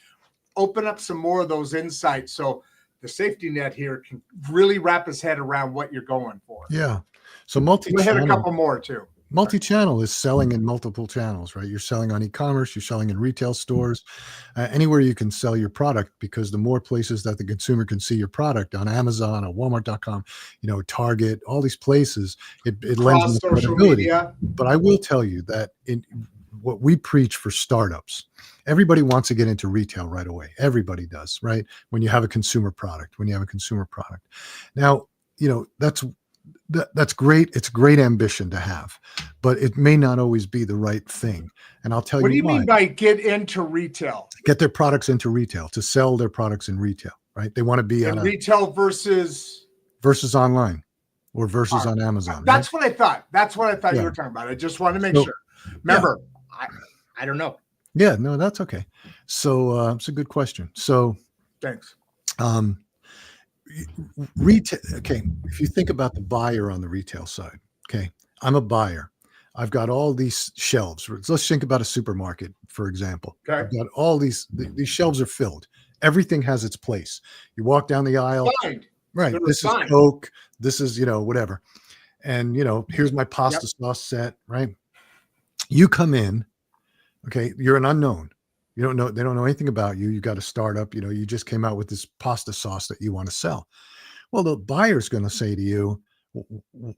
open up some more of those insights so the safety net here can really wrap his head around what you're going for. Yeah. So we'll hit a couple more too. Multi-channel is selling in multiple channels, right? You're selling on e-commerce, you're selling in retail stores, anywhere you can sell your product, because the more places that the consumer can see your product on Amazon or Walmart.com, Target, all these places, it lends more credibility. Media. But I will tell you that in what we preach for startups, everybody wants to get into retail right away. Everybody does, right? When you have a consumer product, Now, that's great. It's a great ambition to have, but it may not always be the right thing. And I'll tell you why. What do you mean by get into retail? Get their products into retail, to sell their products in retail, right? They want to be on retail versus online or versus on Amazon. That's right? What I thought. That's what I thought you were talking about. I just wanted to make sure. Remember, I don't know. Yeah, no, that's okay. So it's a good question. So thanks. Retail. Okay. If you think about the buyer on the retail side, okay, I'm a buyer. I've got all these shelves. Let's think about a supermarket, for example. Okay. I've got all these shelves are filled. Everything has its place. You walk down the aisle, Fine. right? They're This is assigned. Coke. This is, whatever. And, here's my pasta sauce set, right? You come in, okay, you're an unknown. You don't know, they don't know anything about you. You got a startup, you just came out with this pasta sauce that you want to sell. Well, the buyer's going to say to you,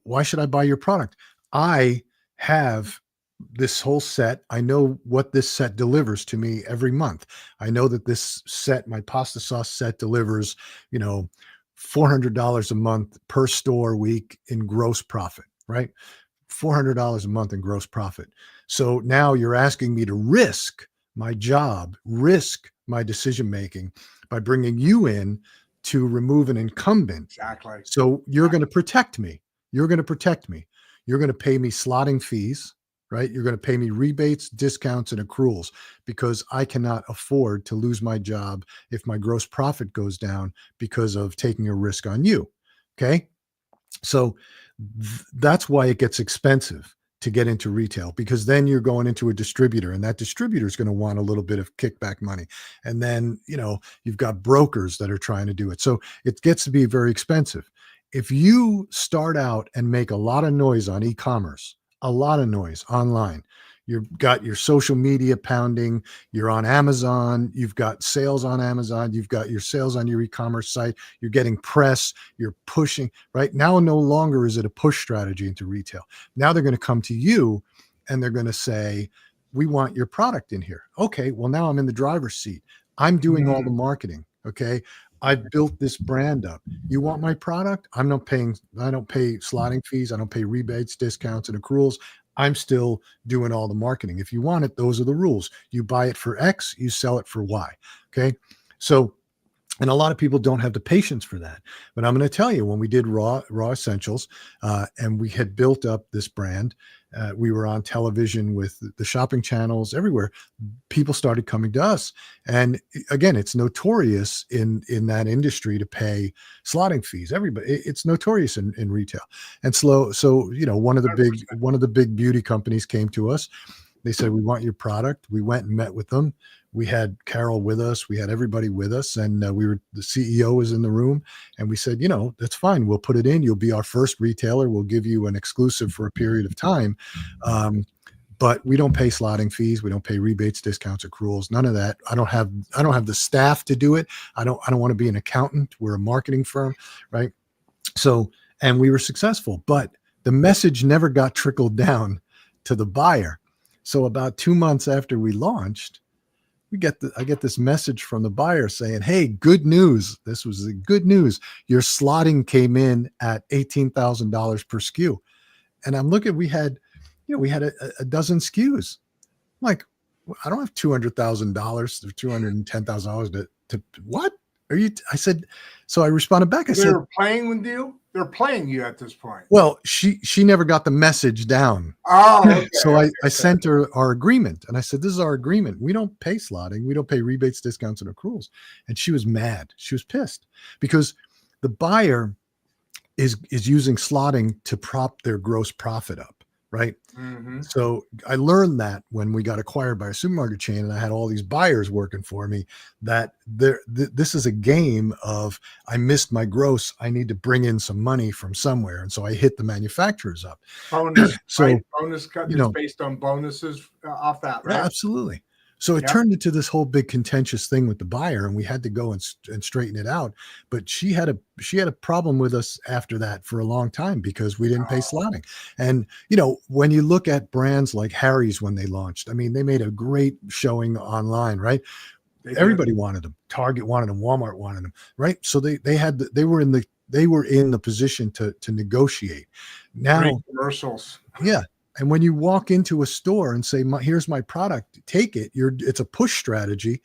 why should I buy your product? I have this whole set. I know what this set delivers to me every month. I know that this set, my pasta sauce set, delivers, $400 a month per store week in gross profit, right? $400 a month in gross profit. So now you're asking me to risk my job, risk my decision making by bringing you in to remove an incumbent. Exactly. So you're going to protect me. You're going to protect me. You're going to pay me slotting fees, right? You're going to pay me rebates, discounts, and accruals because I cannot afford to lose my job if my gross profit goes down because of taking a risk on you. Okay. So that's why it gets expensive to get into retail, because then you're going into a distributor and that distributor is going to want a little bit of kickback money. And then, you've got brokers that are trying to do it. So it gets to be very expensive. If you start out and make a lot of noise on e-commerce, a lot of noise online, you've got your social media pounding, you're on Amazon, you've got sales on Amazon, you've got your sales on your e-commerce site, you're getting press, you're pushing, right? Now, no longer is it a push strategy into retail. Now they're going to come to you and they're going to say, we want your product in here. Okay, well, now I'm in the driver's seat. I'm doing all the marketing. Okay. I've built this brand up. You want my product? I don't pay slotting fees. I don't pay rebates, discounts, and accruals. I'm still doing all the marketing. If you want it, those are the rules. You buy it for X, you sell it for Y. Okay. So, and a lot of people don't have the patience for that. But I'm going to tell you, when we did Raw Essentials, and we had built up this brand, we were on television with the shopping channels everywhere. People started coming to us. And again, it's notorious in that industry to pay slotting fees. It's notorious in retail. And so, one of the big beauty companies came to us. They said, we want your product. We went and met with them. We had Carol with us. We had everybody with us. And the CEO was in the room. And we said, that's fine. We'll put it in. You'll be our first retailer. We'll give you an exclusive for a period of time. But we don't pay slotting fees. We don't pay rebates, discounts, accruals, none of that. I don't have the staff to do it. I don't want to be an accountant. We're a marketing firm, right? So, and we were successful, but the message never got trickled down to the buyer. So about 2 months after we launched, I get this message from the buyer saying, hey, good news. This was the good news. Your slotting came in at $18,000 per SKU. And I'm looking, we had a dozen SKUs. I'm like, I don't have $200,000 or $210,000 to what are you? I said, so I responded back. I said, they're playing with you. They're playing you at this point. Well, she never got the message down. Oh, okay, so I sent her our agreement and I said, this is our agreement. We don't pay slotting. We don't pay rebates, discounts, and accruals. And she was mad. She was pissed because the buyer is using slotting to prop their gross profit up. Right. Mm-hmm. So I learned that when we got acquired by a supermarket chain and I had all these buyers working for me, that this is a game of I missed my gross. I need to bring in some money from somewhere. And so I hit the manufacturers up. Bonus, so, right? Bonus cut is based on bonuses off that, right? Yeah, absolutely. So it turned into this whole big contentious thing with the buyer, and we had to go and straighten it out. But she had a problem with us after that for a long time because we didn't pay slotting. And when you look at brands like Harry's when they launched, I mean, they made a great showing online, right? Everybody wanted them. Target wanted them. Walmart wanted them, right? So they were in the position to negotiate. Now great commercials. Yeah. And when you walk into a store and say, here's my product, take it, it's a push strategy.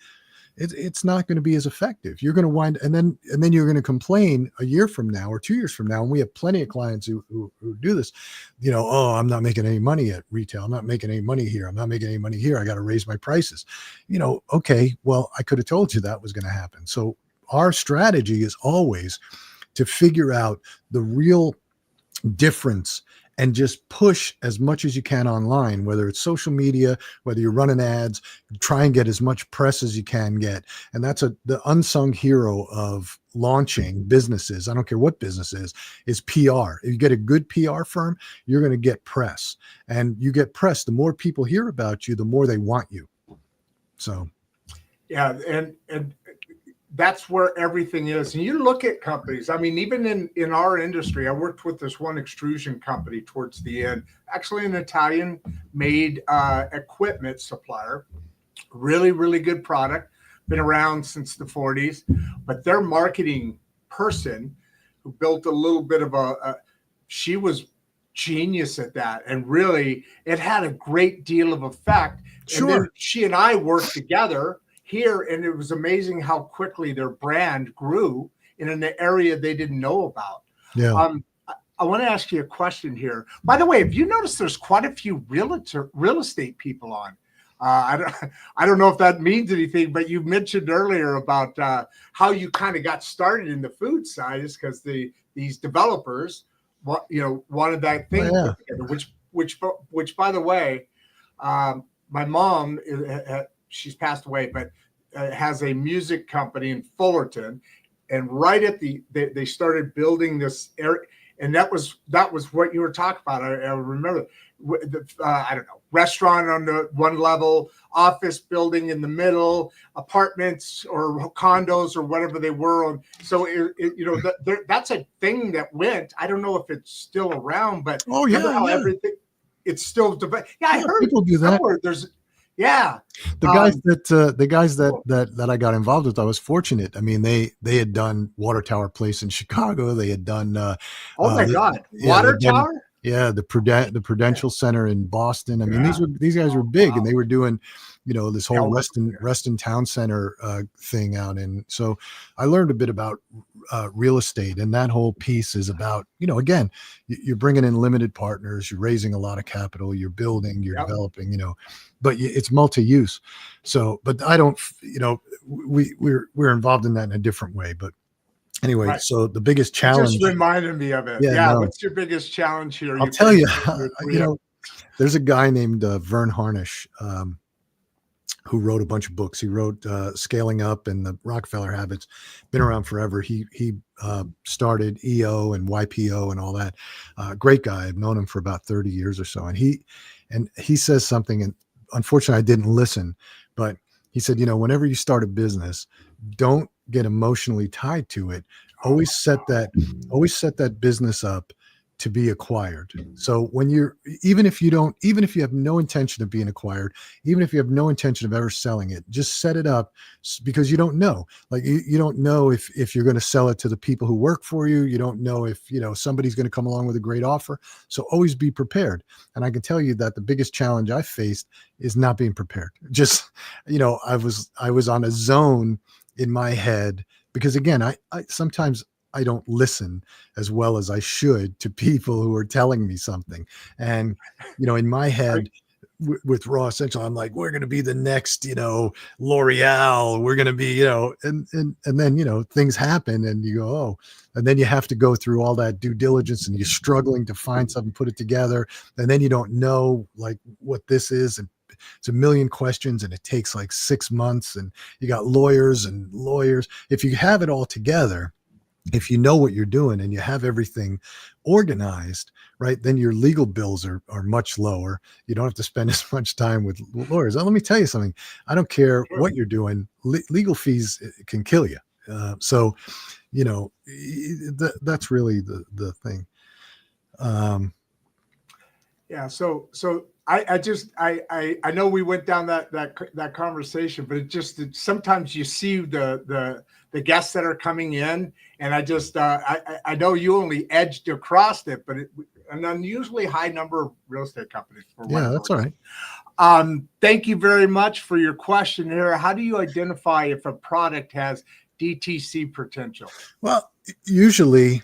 It's not going to be as effective. You're going to wind, and then you're going to complain a year from now or 2 years from now. And we have plenty of clients who do this, oh, I'm not making any money at retail. I'm not making any money here. I'm not making any money here. I got to raise my prices. Okay, well, I could have told you that was going to happen. So our strategy is always to figure out the real difference and just push as much as you can online, whether it's social media, whether you're running ads, try and get as much press as you can get. And that's the unsung hero of launching businesses. I don't care what business is PR. If you get a good PR firm, you're going to get press, and you get press. The more people hear about you, the more they want you. So, yeah. And that's where everything is. And you look at companies, I mean, even in our industry, I worked with this one extrusion company towards the end, actually an Italian made equipment supplier, really, really good product, been around since the 40s, but their marketing person who built a little bit of she was genius at that. And really, it had a great deal of effect. sure. And then she and I worked together here, and it was amazing how quickly their brand grew in an area they didn't know about. Yeah. I want to ask you a question here. By the way, have you noticed there's quite a few real estate people on? I don't know if that means anything, but you mentioned earlier about how you kind of got started in the food side is because these developers, wanted that thing put together, which by the way, my mom, she's passed away, but has a music company in Fullerton, and right at they started building this area, and that was what you were talking about. I remember I don't know, restaurant on the one level, office building in the middle, apartments or condos or whatever they were. So that's a thing that went. I don't know if it's still around, but remember how everything it's still yeah. I heard people do that. There's yeah. The guys that I got involved with, I was fortunate. I mean, they had done Water Tower Place in Chicago. They had done oh my God, Water Tower. Yeah, the Prudential Center in Boston. I mean, these guys were big, and they were doing, this whole Reston Town Center thing out. And so I learned a bit about real estate, and that whole piece is about, again, you're bringing in limited partners, you're raising a lot of capital, you're building, you're developing, but it's multi-use. So, but I don't, we're involved in that in a different way, but. Anyway, right. So the biggest challenge. It just reminded me of it. Yeah. No. What's your biggest challenge here? I'll tell you, there's a guy named Vern Harnish who wrote a bunch of books. He wrote Scaling Up and the Rockefeller Habits. Been around forever. He started EO and YPO and all that. Great guy. I've known him for about 30 years or so. And he says something, and unfortunately I didn't listen, but he said, whenever you start a business, don't get emotionally tied to it. Always set that business up to be acquired. So when even if you have no intention of being acquired, even if you have no intention of ever selling it, just set it up, because you don't know. Like you don't know if you're going to sell it to the people who work for you. You don't know if somebody's going to come along with a great offer. So always be prepared. And I can tell you that the biggest challenge I faced is not being prepared. Just I was on a zone in my head, because again, I sometimes I don't listen as well as I should to people who are telling me something. And, in my head with Raw Essential, I'm like, we're going to be the next, L'Oreal. We're going to be, and then, things happen and you go, oh, and then you have to go through all that due diligence and you're struggling to find something, put it together. And then you don't know like what this is. And it's a million questions, and it takes like 6 months, and you got lawyers. If you have it all together, if you know what you're doing and you have everything organized, right, then your legal bills are much lower. You don't have to spend as much time with lawyers. Now, let me tell you something. I don't care what you're doing. Legal fees can kill you. So, that's really the thing. Yeah. So I know we went down that conversation, but sometimes you see the guests that are coming in, and I know you only edged across it, but an unusually high number of real estate companies. That's all right. Thank you very much for your question here. How do you identify if a product has DTC potential? Well, usually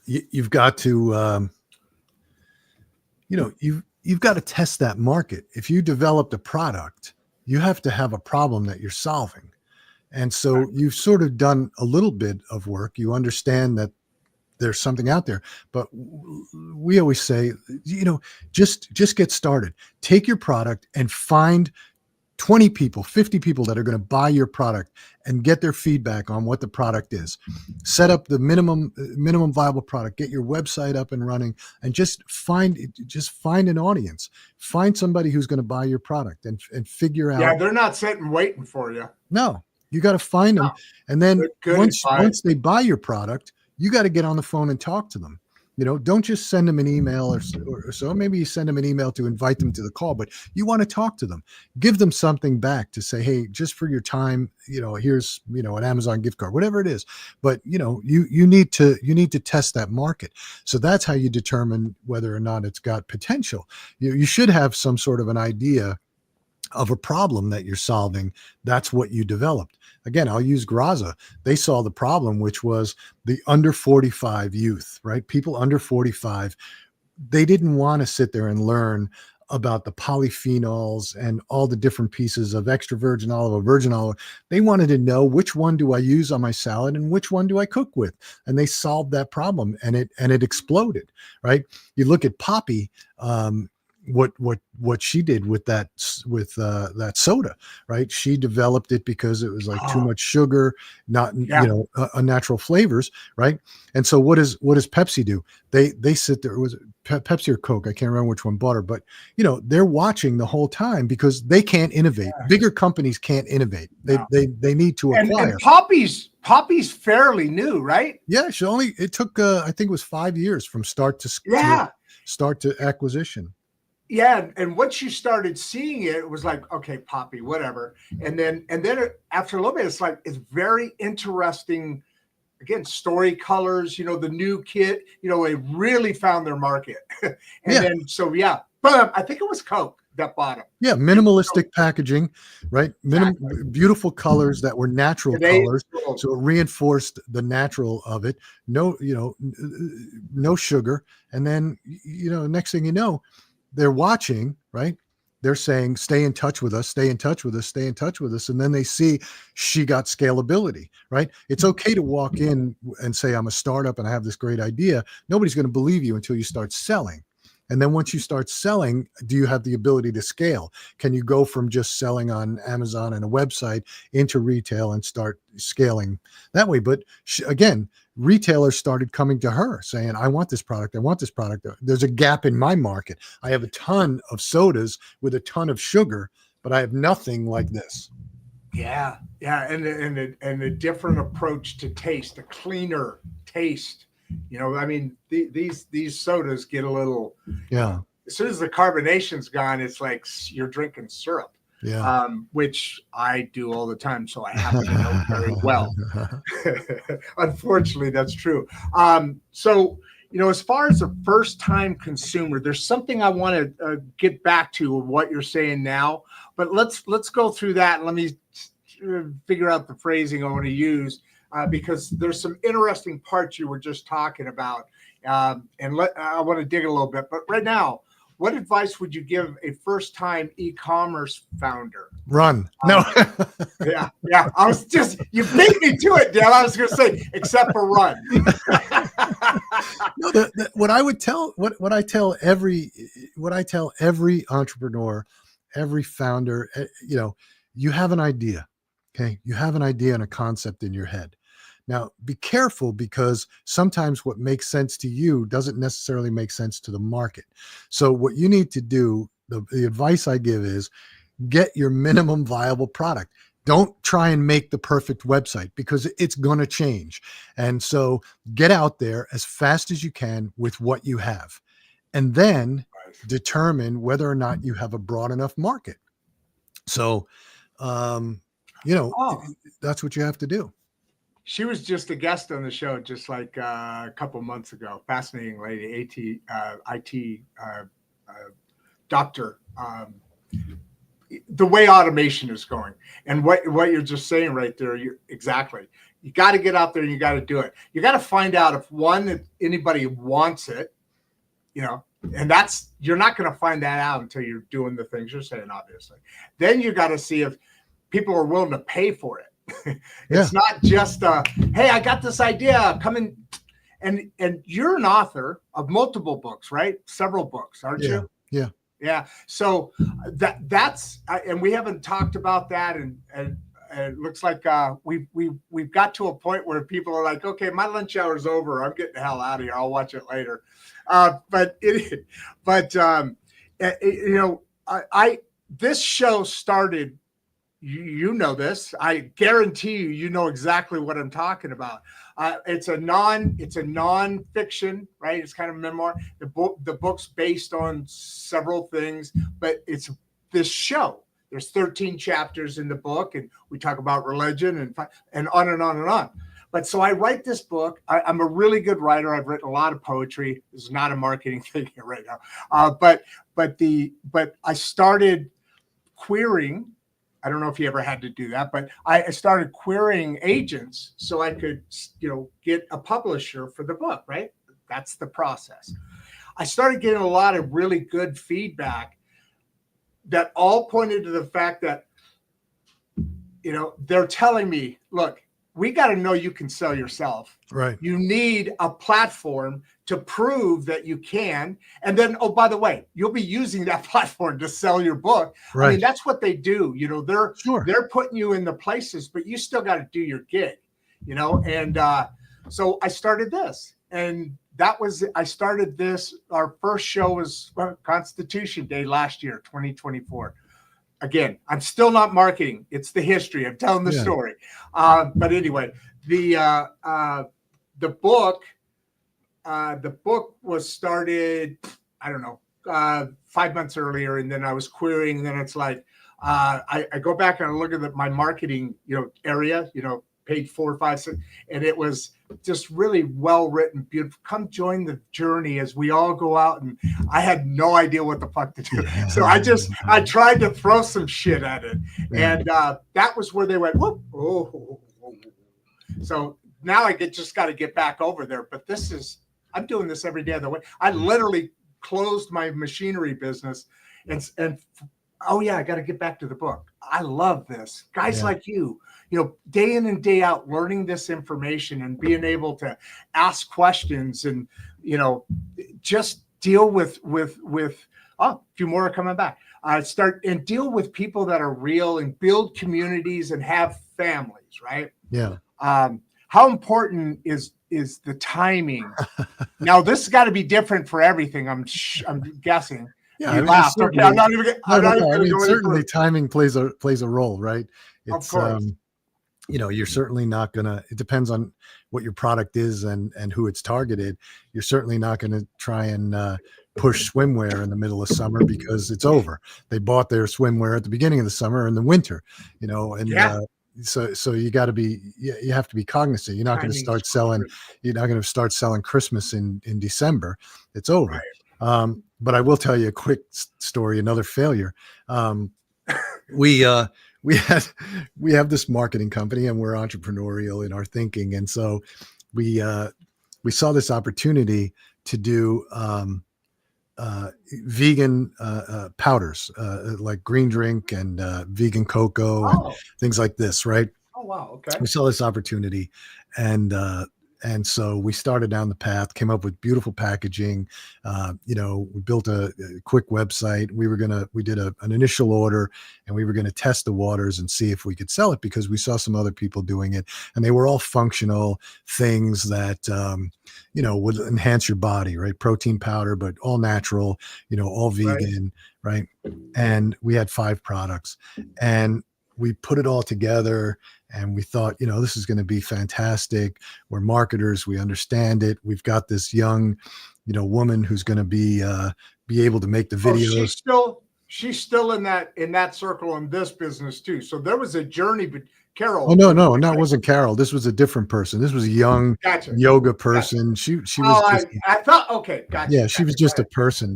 you've got to, you've got to test that market. If you developed a product, you have to have a problem that you're solving. And so you've sort of done a little bit of work. You understand that there's something out there. But we always say, just get started. Take your product and find 20 people, 50 people that are going to buy your product and get their feedback on what the product is. Set up the minimum viable product, get your website up and running, and just find an audience. Find somebody who's going to buy your product and figure out. Yeah, they're not sitting waiting for you. No, you got to find them. No. And then once they buy your product, you got to get on the phone and talk to them. Don't just send them an email or so. Maybe you send them an email to invite them to the call, but you want to talk to them. Give them something back to say, hey, just for your time, here's, an Amazon gift card, whatever it is. But, you need to test that market. So that's how you determine whether or not it's got potential. You should have some sort of an idea of a problem that you're solving. That's what you developed. Again, I'll use Graza. They saw the problem, which was the under 45 youth, right? People under 45, they didn't want to sit there and learn about the polyphenols and all the different pieces of extra virgin olive or virgin olive. They wanted to know, which one do I use on my salad and which one do I cook with? And they solved that problem, and it exploded, right? You look at Poppy, what she did with that soda, right? She developed it because it was like too much sugar, not unnatural flavors, right? And so what does Pepsi do? They sit there. Was it Pepsi or Coke? I can't remember which one bought her, but they're watching the whole time because they can't innovate. Yeah. Bigger companies can't innovate. They need to acquire. And Poppy's fairly new, right? Yeah, it took I think it was 5 years from start to acquisition. Yeah, and once you started seeing it, it was like, okay, Poppy, whatever. And then after a little bit, it's very interesting. Again, story colors, the new kit, they really found their market. Then, but I think it was Coke that bought them. Yeah, minimalistic packaging, right? Beautiful colors that were natural colors. So it reinforced the natural of it. No sugar. And then, next thing you know, they're watching, right? They're saying, stay in touch with us, stay in touch with us, stay in touch with us. And then they see she got scalability, right? It's okay to walk in and say, I'm a startup and I have this great idea. Nobody's going to believe you until you start selling. And then once you start selling, do you have the ability to scale? Can you go from just selling on Amazon and a website into retail and start scaling that way? But again, retailers started coming to her saying, I want this product. I want this product. There's a gap in my market. I have a ton of sodas with a ton of sugar, but I have nothing like this. Yeah. And a different approach to taste, a cleaner taste. These sodas get a little, as soon as the carbonation's gone, it's like you're drinking syrup. Yeah. Which I do all the time, so I happen to know very well. Unfortunately, that's true. So, as far as a first-time consumer, there's something I want to get back to what you're saying now. But let's go through that. Let me figure out the phrasing I want to use because there's some interesting parts you were just talking about, I want to dig a little bit. But right now, what advice would you give a first-time e-commerce founder? Run. No. Yeah. I was you beat me to it, Dan. I was going to say, except for run. No, what I tell every entrepreneur, every founder, you have an idea. Okay. You have an idea and a concept in your head. Now, be careful because sometimes what makes sense to you doesn't necessarily make sense to the market. So what you need to do, the advice I give is get your minimum viable product. Don't try and make the perfect website because it's going to change. And so get out there as fast as you can with what you have, and then determine whether or not you have a broad enough market. So, that's what you have to do. She was just a guest on the show just like a couple months ago. Fascinating lady, IT doctor. The way automation is going and what you're just saying right there, exactly. You got to get out there and you got to do it. You got to find out if anybody wants it, and you're not going to find that out until you're doing the things you're saying, obviously. Then you got to see if people are willing to pay for it. It's not just hey, I got this idea, come in. and you're an author of multiple books, right? Several books, aren't Yeah. you? Yeah. Yeah. So that's and we haven't talked about that, and it looks like we've got to a point where people are like, okay, my lunch hour's over. I'm getting the hell out of here. I'll watch it later. I this show started. You know this. I guarantee you know exactly what I'm talking about. It's a non-fiction, right? It's kind of memoir. The book's based on several things, but it's this show. There's 13 chapters in the book, and we talk about religion and on and on and on. But so I write this book. I'm a really good writer. I've written a lot of poetry. This is not a marketing thing here right now. But I started querying. I don't know if you ever had to do that, but I started querying agents so I could, get a publisher for the book, right? That's the process. I started getting a lot of really good feedback that all pointed to the fact that, they're telling me, look, we got to know you can sell yourself. Right. You need a platform to prove that you can. And then, oh, by the way, you'll be using that platform to sell your book. Right. I mean, that's what they do. They're putting you in the places, but you still got to do your gig, And so I started this, and I started this. Our first show was Constitution Day last year, 2024. Again, I'm still not marketing. It's the history. I'm telling the story. But anyway, the book was started, I don't know, 5 months earlier, and then I was querying. And then it's like I go back and I look at my marketing, area, page 4, 5, 6, and it was just really well written, beautiful. Come join the journey as we all go out. And I had no idea what the fuck to do. So I tried to throw some shit at it. And that was where they went, whoop, oh. So now I just got to get back over there. But I'm doing this every day of the week. I literally closed my machinery business and oh yeah, I got to get back to the book. I love this. Guys like you, day in and day out, learning this information and being able to ask questions and, just deal with a few more are coming back. Start and deal with people that are real and build communities and have families, right? Yeah. How important is the timing? Now, this has got to be different for everything. I'm guessing. Yeah, you laughed. Okay, I'm not even. Certainly, timing plays a role, right? Of course. You're certainly not gonna. It depends on what your product is and who it's targeted. You're certainly not going to try and push swimwear in the middle of summer because it's over. They bought their swimwear at the beginning of the summer and the winter. So you got to be. You have to be cognizant. You're not going to start selling. You're not going to start selling Christmas in December. It's over. Right. But I will tell you a quick story, another failure. We have this marketing company and we're entrepreneurial in our thinking. And so we saw this opportunity to do vegan powders, like green drink and vegan cocoa and things like this, right? Oh, wow. Okay. We saw this opportunity and so we started down the path, came up with beautiful packaging. We built a quick website. We did an initial order and we were going to test the waters and see if we could sell it because we saw some other people doing it and they were all functional things that, would enhance your body, right? Protein powder, but all natural, all vegan, right? And we had 5 products and we put it all together and we thought, this is going to be fantastic. We're marketers. We understand it. We've got this young, woman who's going to be able to make the videos. She's still in that circle in this business too. So there was a journey, but Carol. Oh, no, that wasn't Carol. This was a different person. This was a young yoga person. She was. I thought, okay, gotcha. Yeah, she was just a person,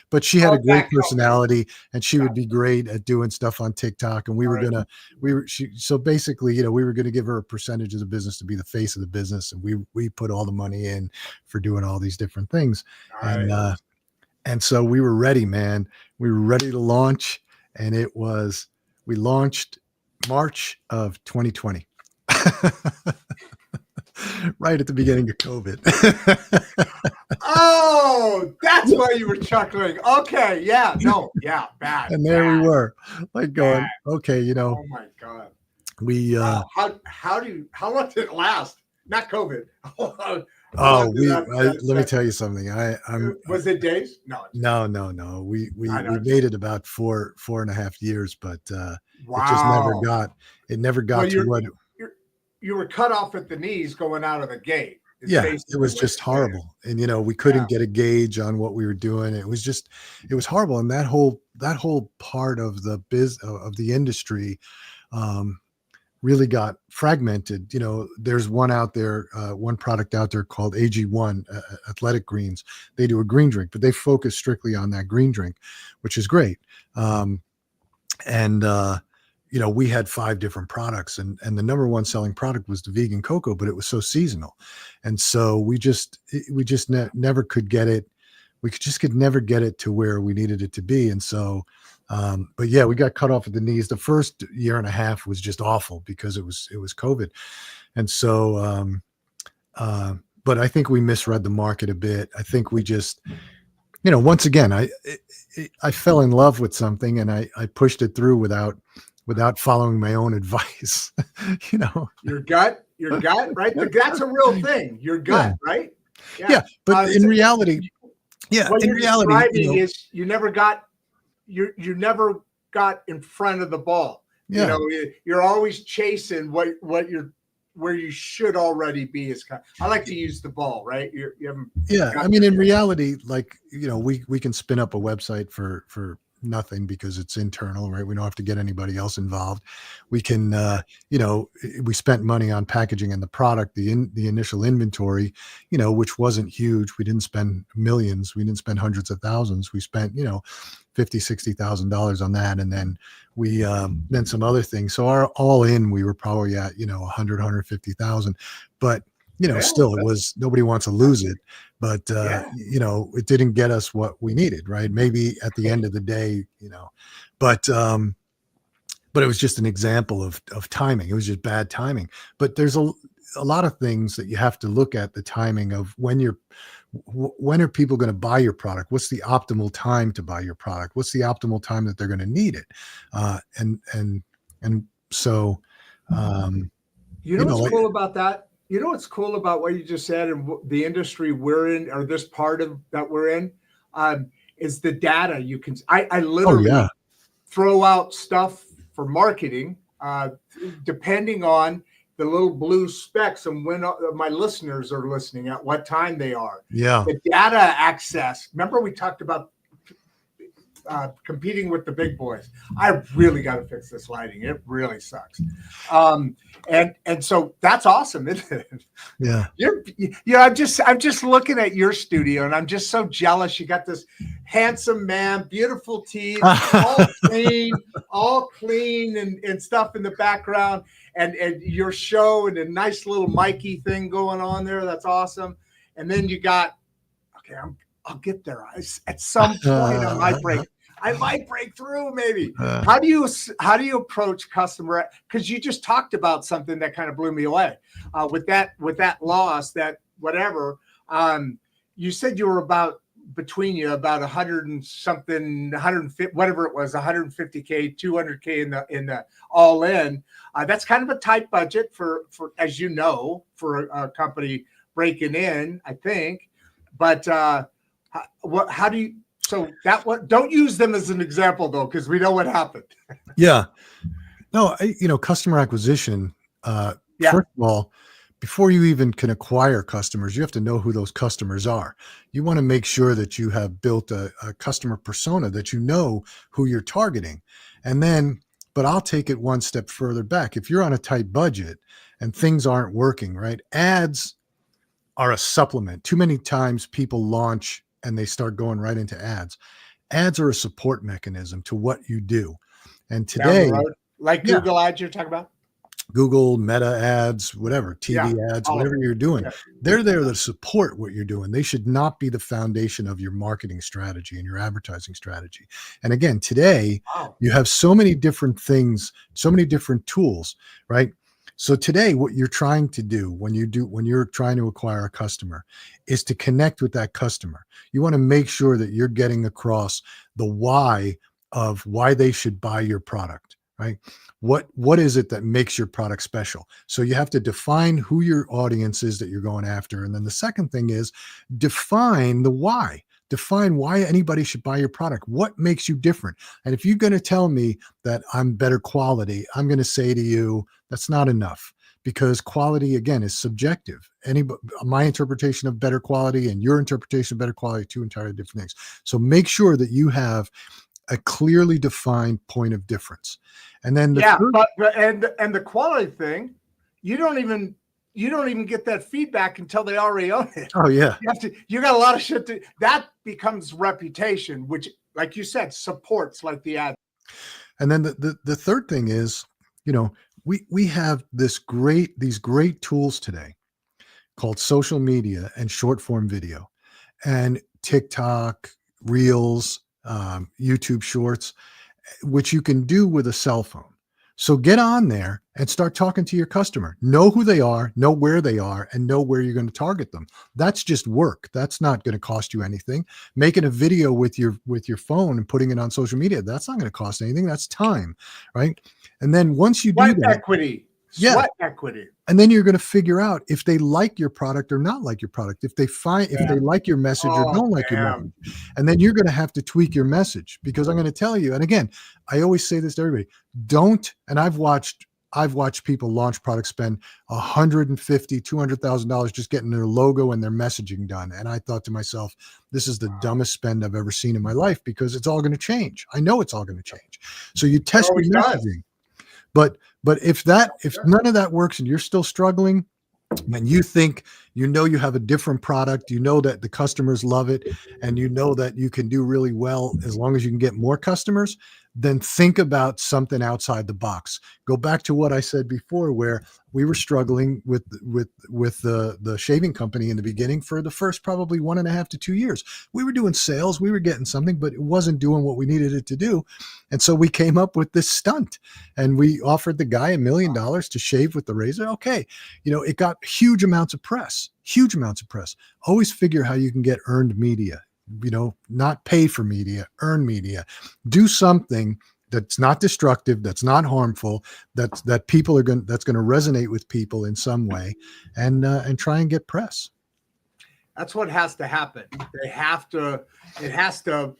but she had a great personality, and she would be great at doing stuff on TikTok. And we were gonna give her a percentage of the business to be the face of the business, and we put all the money in for doing all these different things, and so we were ready, man. We were ready to launch, and we launched March of 2020. right at the beginning of COVID. Oh, that's why you were chuckling. Okay, yeah, no, yeah, bad, And there we bad, were, like bad. going, okay, Oh my God. we Wow. How long did it last? Not COVID. How oh long did we that let me tell you something. was it days? No. No. I We know. made it about 4.5 years, but it just Wow. never Well, got to what. you were cut off at the knees going out of the gate. Is Yeah, it basically was what just you're saying. horrible. And we Yeah. couldn't get a gauge on what we were doing. It was horrible. And that whole part of the industry um really got fragmented. There's one product out there called AG1 Athletic Greens. They do a green drink, but they focus strictly on that green drink, which is great. And we had 5 different products, and the number one selling product was the vegan cocoa, but it was so seasonal. And so never could get it. Could never get it to where we needed it to be. And so, but yeah, we got cut off at the knees. The first year and a half was just awful because it was COVID. And so, but I think we misread the market a bit. I think we just, once again, I fell in love with something, and I pushed it through without following my own advice. Your gut, right? That's a real thing. Your gut, right? Yeah. But in reality, what in you're reality, describing is you never got in front of the ball. Yeah. You're always chasing where you should already be. I like to use the ball, right? You haven't. Yeah, I mean, in reality, like we can spin up a website for nothing because it's internal, right? We don't have to get anybody else involved. We can, we spent money on packaging and the product, the initial inventory, which wasn't huge. We didn't spend millions. We didn't spend hundreds of thousands. We spent, $50,000-$60,000 on that, and then we then some other things. So our all in, we were probably at 150,000, but still, it was, nobody wants to lose it, but it didn't get us what we needed, right? Maybe at the end of the day, but it was just an example of timing. It was just bad timing. But there's a lot of things that you have to look at the timing of when are people going to buy your product? What's the optimal time to buy your product? What's the optimal time that they're going to need it? And so, what's cool about that? You know what's cool about what you just said and the industry we're in, or this part of that we're in, is the data. I literally throw out stuff for marketing, depending on the little blue specks and when my listeners are listening, at what time they are. Yeah. The data access. Remember we talked about competing with the big boys. I really got to fix this lighting. It really sucks. And so that's awesome, isn't it? Yeah. I'm just looking at your studio, and I'm just so jealous. You got this handsome man, beautiful teeth, all clean and stuff in the background, and your show and a nice little Mikey thing going on there. That's awesome. And then you got, I'll get there. At some point, I might break through. Maybe. How do you approach customer? Because you just talked about something that kind of blew me away. With that loss, that whatever. You said you were about 100 and something, 150, whatever it was, 150K, 200K in the all in. That's kind of a tight budget for as you know, for a company breaking in, I think. But how do you? So don't use them as an example though, because we know what happened. Yeah. No, customer acquisition. First of all, before you even can acquire customers, you have to know who those customers are. You want to make sure that you have built a customer persona, that you know who you're targeting. And then, but I'll take it one step further back. If you're on a tight budget and things aren't working, right? Ads are a supplement. Too many times people launch and they start going right into ads. Ads are a support mechanism to what you do. And today, like Google ads you're talking about? Google, Meta ads, whatever, TV ads, whatever you're doing, they're there to support what you're doing. They should not be the foundation of your marketing strategy and your advertising strategy. And again, today, you have so many different things, so many different tools, right? So today, what you're trying to do when you're trying to acquire a customer is to connect with that customer. You want to make sure that you're getting across the why of why they should buy your product, right? What is it that makes your product special? So you have to define who your audience is that you're going after. And then the second thing is define the why. Define why anybody should buy your product. What makes you different? And if you're going to tell me that I'm better quality, I'm going to say to you, that's not enough, because quality, again, is subjective. My interpretation of better quality and your interpretation of better quality are two entirely different things. So make sure that you have a clearly defined point of difference. And then and the quality thing, you don't even get that feedback until they already own it. Oh yeah. You got a lot of shit that becomes reputation, which, like you said, supports like the ad. And then the third thing is, we have these great tools today called social media and short form video and TikTok, Reels, YouTube Shorts, which you can do with a cell phone. So get on there and start talking to your customer. Know who they are, know where they are, and know where you're going to target them. That's just work. That's not going to cost you anything. Making a video with your phone and putting it on social media, that's not going to cost anything. That's time, right? And then once you do that, sweat equity. And then you're going to figure out if they like your product or not like your product, if they like your message or don't like your message. And then you're going to have to tweak your message, because I'm going to tell you, and again, I always say this to everybody, and I've watched people launch products spend $150,000, $200,000 just getting their logo and their messaging done. And I thought to myself, this is the dumbest spend I've ever seen in my life, because it's all going to change. I know it's all going to change. So you test your messaging. But if none of that works and you're still struggling, and you think you have a different product, that the customers love it, and that you can do really well as long as you can get more customers, then think about something outside the box. Go back to what I said before, where we were struggling with the shaving company in the beginning for the first probably 1.5 to 2 years. We were doing sales, we were getting something, but it wasn't doing what we needed it to do. And so we came up with this stunt, and we offered the guy $1 million to shave with the razor. Okay. It got huge amounts of press. Always figure how you can get earned media, not pay for media, earn media. Do something that's not destructive, that's not harmful, that's going to resonate with people in some way, and try and get press. That's what has to happen. It has to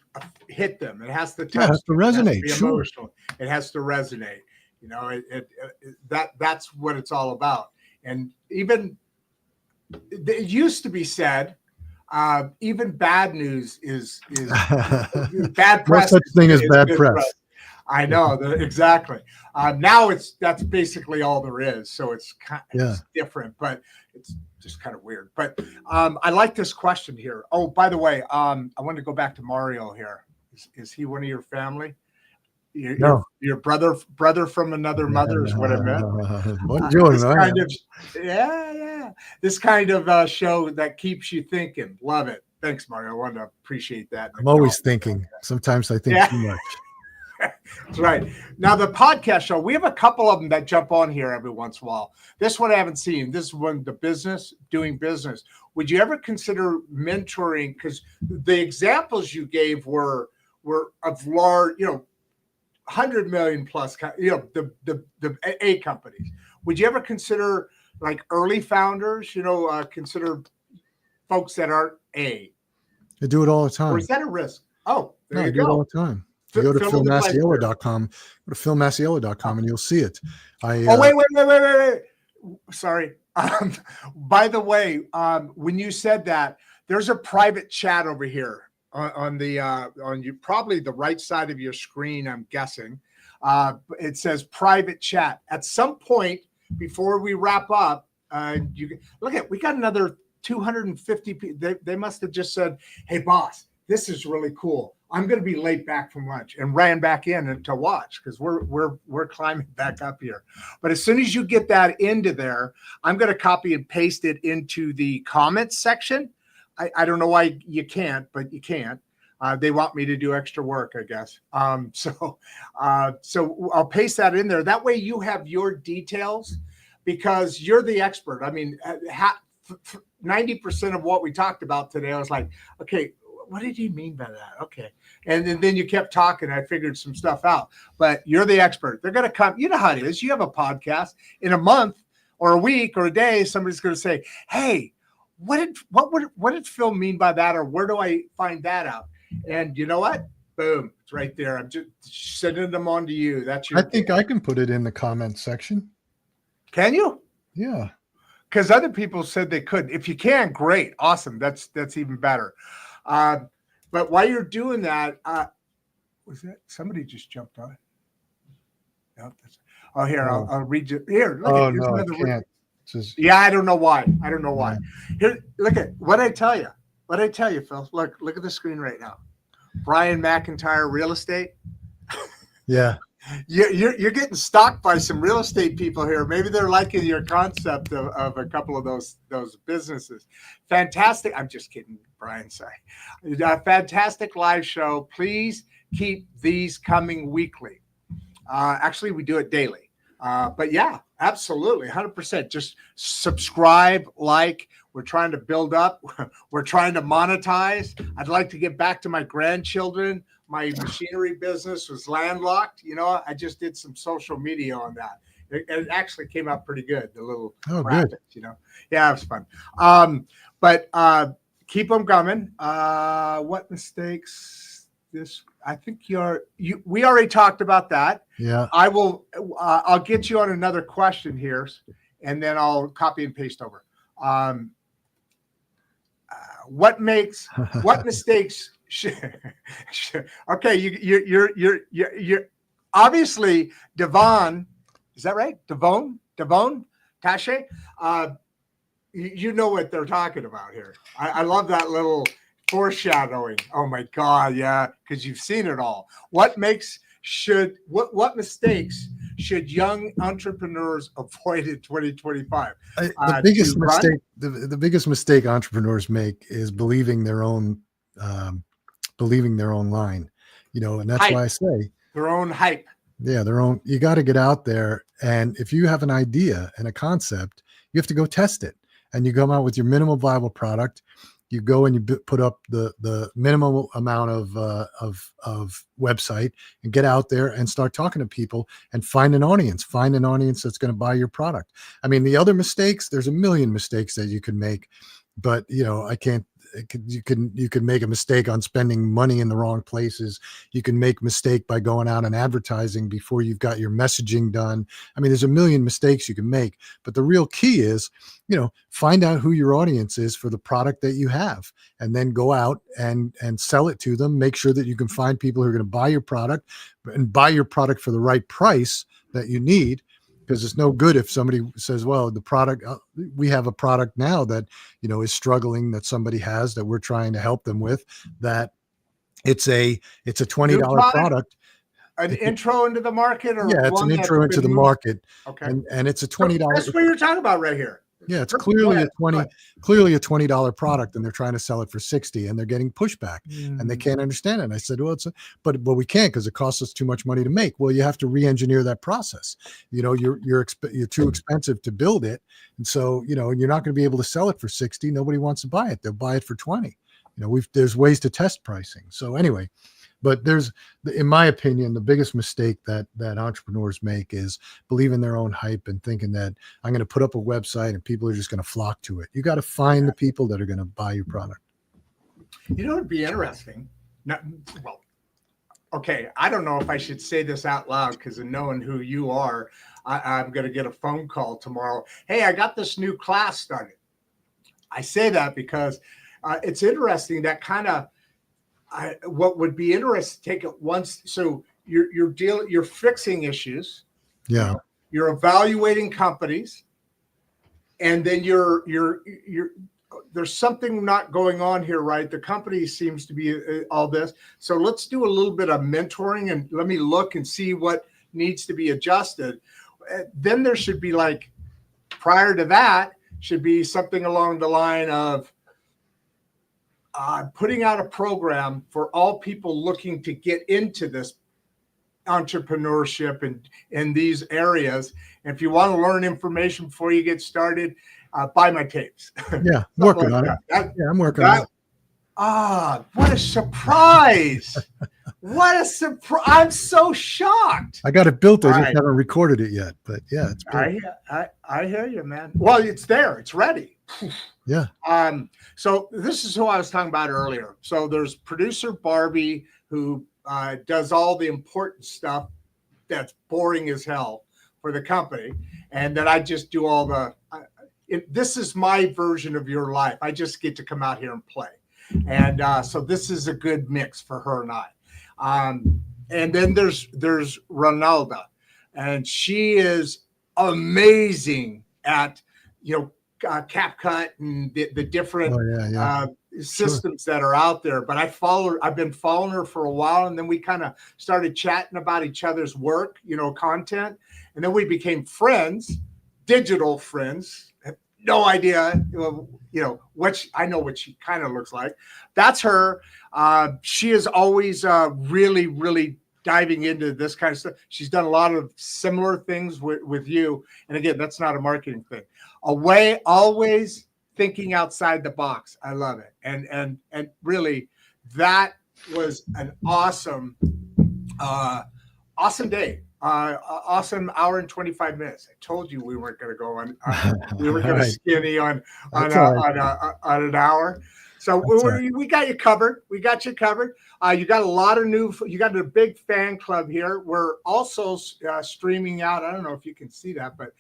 hit them. It has to touch. It has to resonate. It has to be emotional. It has to resonate. That's what it's all about. And even it used to be said, even bad news is bad press. No such thing as bad press. I know exactly. Now that's basically all there is. So it's different, but it's just kind of weird. But I like this question here. Oh, by the way, I want to go back to Mario here. Is he one of your family? No. Your brother from another mother is what I meant. This kind of show that keeps you thinking. Love it. Thanks, Mario. I want to appreciate that. I'm always thinking. Sometimes I think too much. That's right. Now, the podcast show, we have a couple of them that jump on here every once in a while. This one I haven't seen. This one, doing business. Would you ever consider mentoring? Because the examples you gave were of large, 100 million plus, the A companies. Would you ever consider like early founders, consider folks that aren't A? I do it all the time. Or is that a risk? Oh, there you go. I do it all the time. You go to philmasiello.com, and you'll see it. Wait. Sorry. By the way, when you said that, there's a private chat over here on you probably the right side of your screen, I'm guessing. It says private chat. At some point before we wrap up, we got another 250 people. They must have just said, "Hey boss, this is really cool. I'm going to be late back from lunch," and ran back in to watch, because we're climbing back up here. But as soon as you get that into there, I'm going to copy and paste it into the comments section. I don't know why you can't, but you can't. They want me to do extra work, I guess. So I'll paste that in there. That way you have your details, because you're the expert. I mean, 90% of what we talked about today, I was like, okay, what did he mean by that? Okay. And then you kept talking. I figured some stuff out, but you're the expert. They're going to come. You know how it is. You have a podcast. In a month or a week or a day, somebody's going to say, hey, what did Phil mean by that? Or where do I find that out? And you know what? Boom. It's right there. I'm just sending them on to you. That's your I think I can put it in the comments section. Can you? Yeah. Because other people said they couldn't. If you can, great. Awesome. That's even better. But while you're doing that, was that somebody just jumped on it? No, here, I'll read you. Here, look at no, I another can't. Yeah, I don't know why. Here, look at what I tell you. What I tell you, Phil. Look at the screen right now. Brian McIntyre Real Estate. Yeah. You're getting stalked by some real estate people here. Maybe they're liking your concept of a couple of those businesses. Fantastic. I'm just kidding, Brian. Sorry. Fantastic live show. Please keep these coming weekly. Actually, we do it daily. But yeah, absolutely. 100%. Just subscribe, like. We're trying to build up. We're trying to monetize. I'd like to get back to my grandchildren. My machinery business was landlocked. You know, I just did some social media on that. It actually came out pretty good. The little graphics, good. You know, yeah, it was fun. But keep them coming. What mistakes? I think we already talked about that. Yeah. I'll get you on another question here, and then I'll copy and paste over. What mistakes? Okay, you're obviously Devon. Is that right? Devon Tashe. You know what they're talking about here. I love that little foreshadowing. Oh my God, yeah, because you've seen it all. What mistakes should young entrepreneurs avoid in 2025? The biggest mistake entrepreneurs make is believing their own line, you know, and that's hype. why I say their own hype. Yeah, their own. You got to get out there, and if you have an idea and a concept, you have to go test it, and you come out with your minimum viable product. You go and you put up the minimum amount of website and get out there and start talking to people and find an audience that's going to buy your product. I mean, the other mistakes, there's a million mistakes that you can make, but you know, you can make a mistake on spending money in the wrong places. You can make a mistake by going out and advertising before you've got your messaging done. I mean, there's a million mistakes you can make, but the real key is, you know, find out who your audience is for the product that you have, and then go out and sell it to them. Make sure that you can find people who are going to buy your product and buy your product for the right price that you need. Because it's no good if somebody says, well, the product, we have a product now that, you know, is struggling, that somebody has, that we're trying to help them with, that it's a $20 product. An intro into the market, or yeah, it's an intro into the market. Okay. And it's a $20. That's what you're talking about right here. Yeah, it's clearly a $20 product, and they're trying to sell it for $60, and they're getting pushback, and they can't understand it. And I said, well, but we can't, because it costs us too much money to make. Well, you have to re-engineer that process. You know, you're too expensive to build it, and so, you know, you're not going to be able to sell it for $60. Nobody wants to buy it. They'll buy it for $20. You know, there's ways to test pricing. So anyway. But in my opinion, the biggest mistake that entrepreneurs make is believing their own hype and thinking that I'm going to put up a website and people are just going to flock to it. You got to find the people that are going to buy your product. You know, it'd be interesting. Okay, I don't know if I should say this out loud, because of knowing who you are, I'm going to get a phone call tomorrow. Hey, I got this new class started. I say that because it's interesting, that kind of, what would be interesting, take it once. So you're fixing issues. Yeah. You're evaluating companies, and then there's something not going on here, right? The company seems to be all this. So let's do a little bit of mentoring, and let me look and see what needs to be adjusted. Then there should be, like, prior to that, should be something along the line of putting out a program for all people looking to get into this entrepreneurship and in these areas. And if you want to learn information before you get started, buy my tapes. Yeah, working on it. Yeah, I'm working on it. What a surprise. What a surprise. I'm so shocked. I got it built. I All just right. haven't recorded it yet. But yeah, it's built. I hear you, man. Well, it's there. It's ready. Yeah. So this is who I was talking about earlier. So there's producer Barbie, who does all the important stuff that's boring as hell for the company. And then I just do all the, this is my version of your life. I just get to come out here and play. And so this is a good mix for her and I. And then there's Ronalda, and she is amazing at, CapCut and the different systems that are out there. But I've been following her for a while, and then we kind of started chatting about each other's work, content. And then we became friends, digital friends. No idea, I know what she kind of looks like. That's her. She is always really, really diving into this kind of stuff. She's done a lot of similar things with you. And again, that's not a marketing thing. Always thinking outside the box. I love it. And really, that was an awesome day. Awesome hour and 25 minutes. I told you we weren't going to go on. We were going to skinny on an hour. So we got you covered. We got you covered. You got a lot of you got a big fan club here. We're also streaming out. I don't know if you can see that, but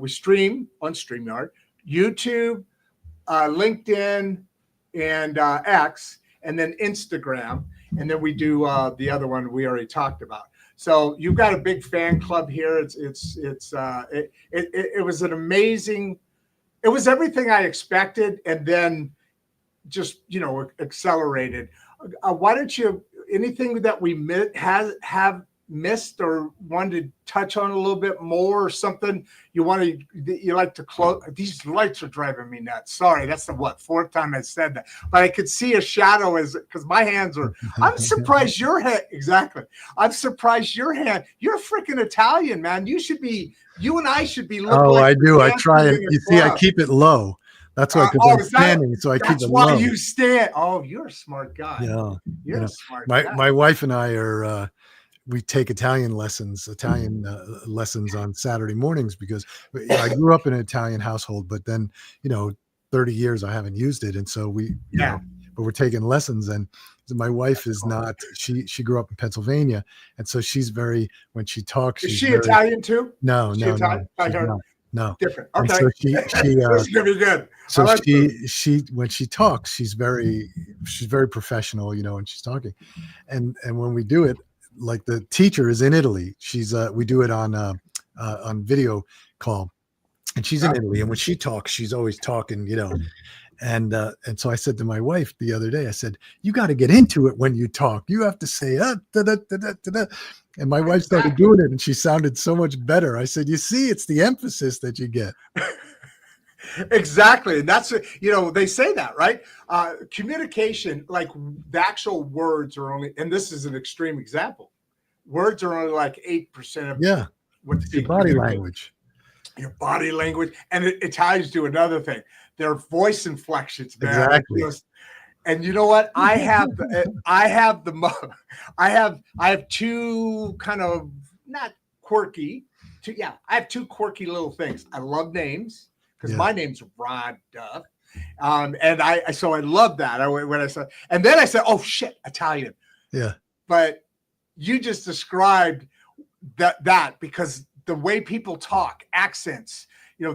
we stream on StreamYard, YouTube, LinkedIn, and X, and then Instagram. And then we do the other one we already talked about. So you've got a big fan club here. It was an amazing. It was everything I expected, and then just accelerated. Why don't you anything that we have missed or wanted to touch on a little bit more, or something you like to close? These lights are driving me nuts. Sorry, that's the fourth time I said that, but I could see a shadow because my hands are. I'm surprised your head. Exactly. I'm surprised your hand. You're freaking Italian, man. You and I should be looking. Oh, like I do. I try and you see, I keep it low. That's why, because I'm standing, so I keep it low. That's why you stand. Oh, you're a smart guy. Yeah, you're a smart guy. My wife and I are. We take Italian lessons on Saturday mornings because I grew up in an Italian household, but then 30 years I haven't used it, and so but we're taking lessons. And my wife is not. She grew up in Pennsylvania, and so she's when she talks. Is she Italian too? No. No, different. Okay, so she this is gonna be good. So she when she talks, she's very professional, and she's talking, and when we do it, like the teacher is in Italy. We do it on video call, and she's in Italy, and when she talks, she's always talking, and so I said to my wife the other day, I said, you got to get into it when you talk. You have to say da, da, da, da, da. And my wife started doing it, and she sounded so much better. I said, you see, it's the emphasis that you get. Exactly. And that's, they say that, right? Communication, like the actual words are only, and this is an extreme example, words are only like 8% of what's your body language. Your body language. And Italians do another thing. Their voice inflections, man. Exactly. And you know what? I have two kind of not quirky. I have two quirky little things. I love names because my name's Rod Duff. And I love that. When I said, and then I said, oh shit, Italian. Yeah. But you just described that because the way people talk, accents,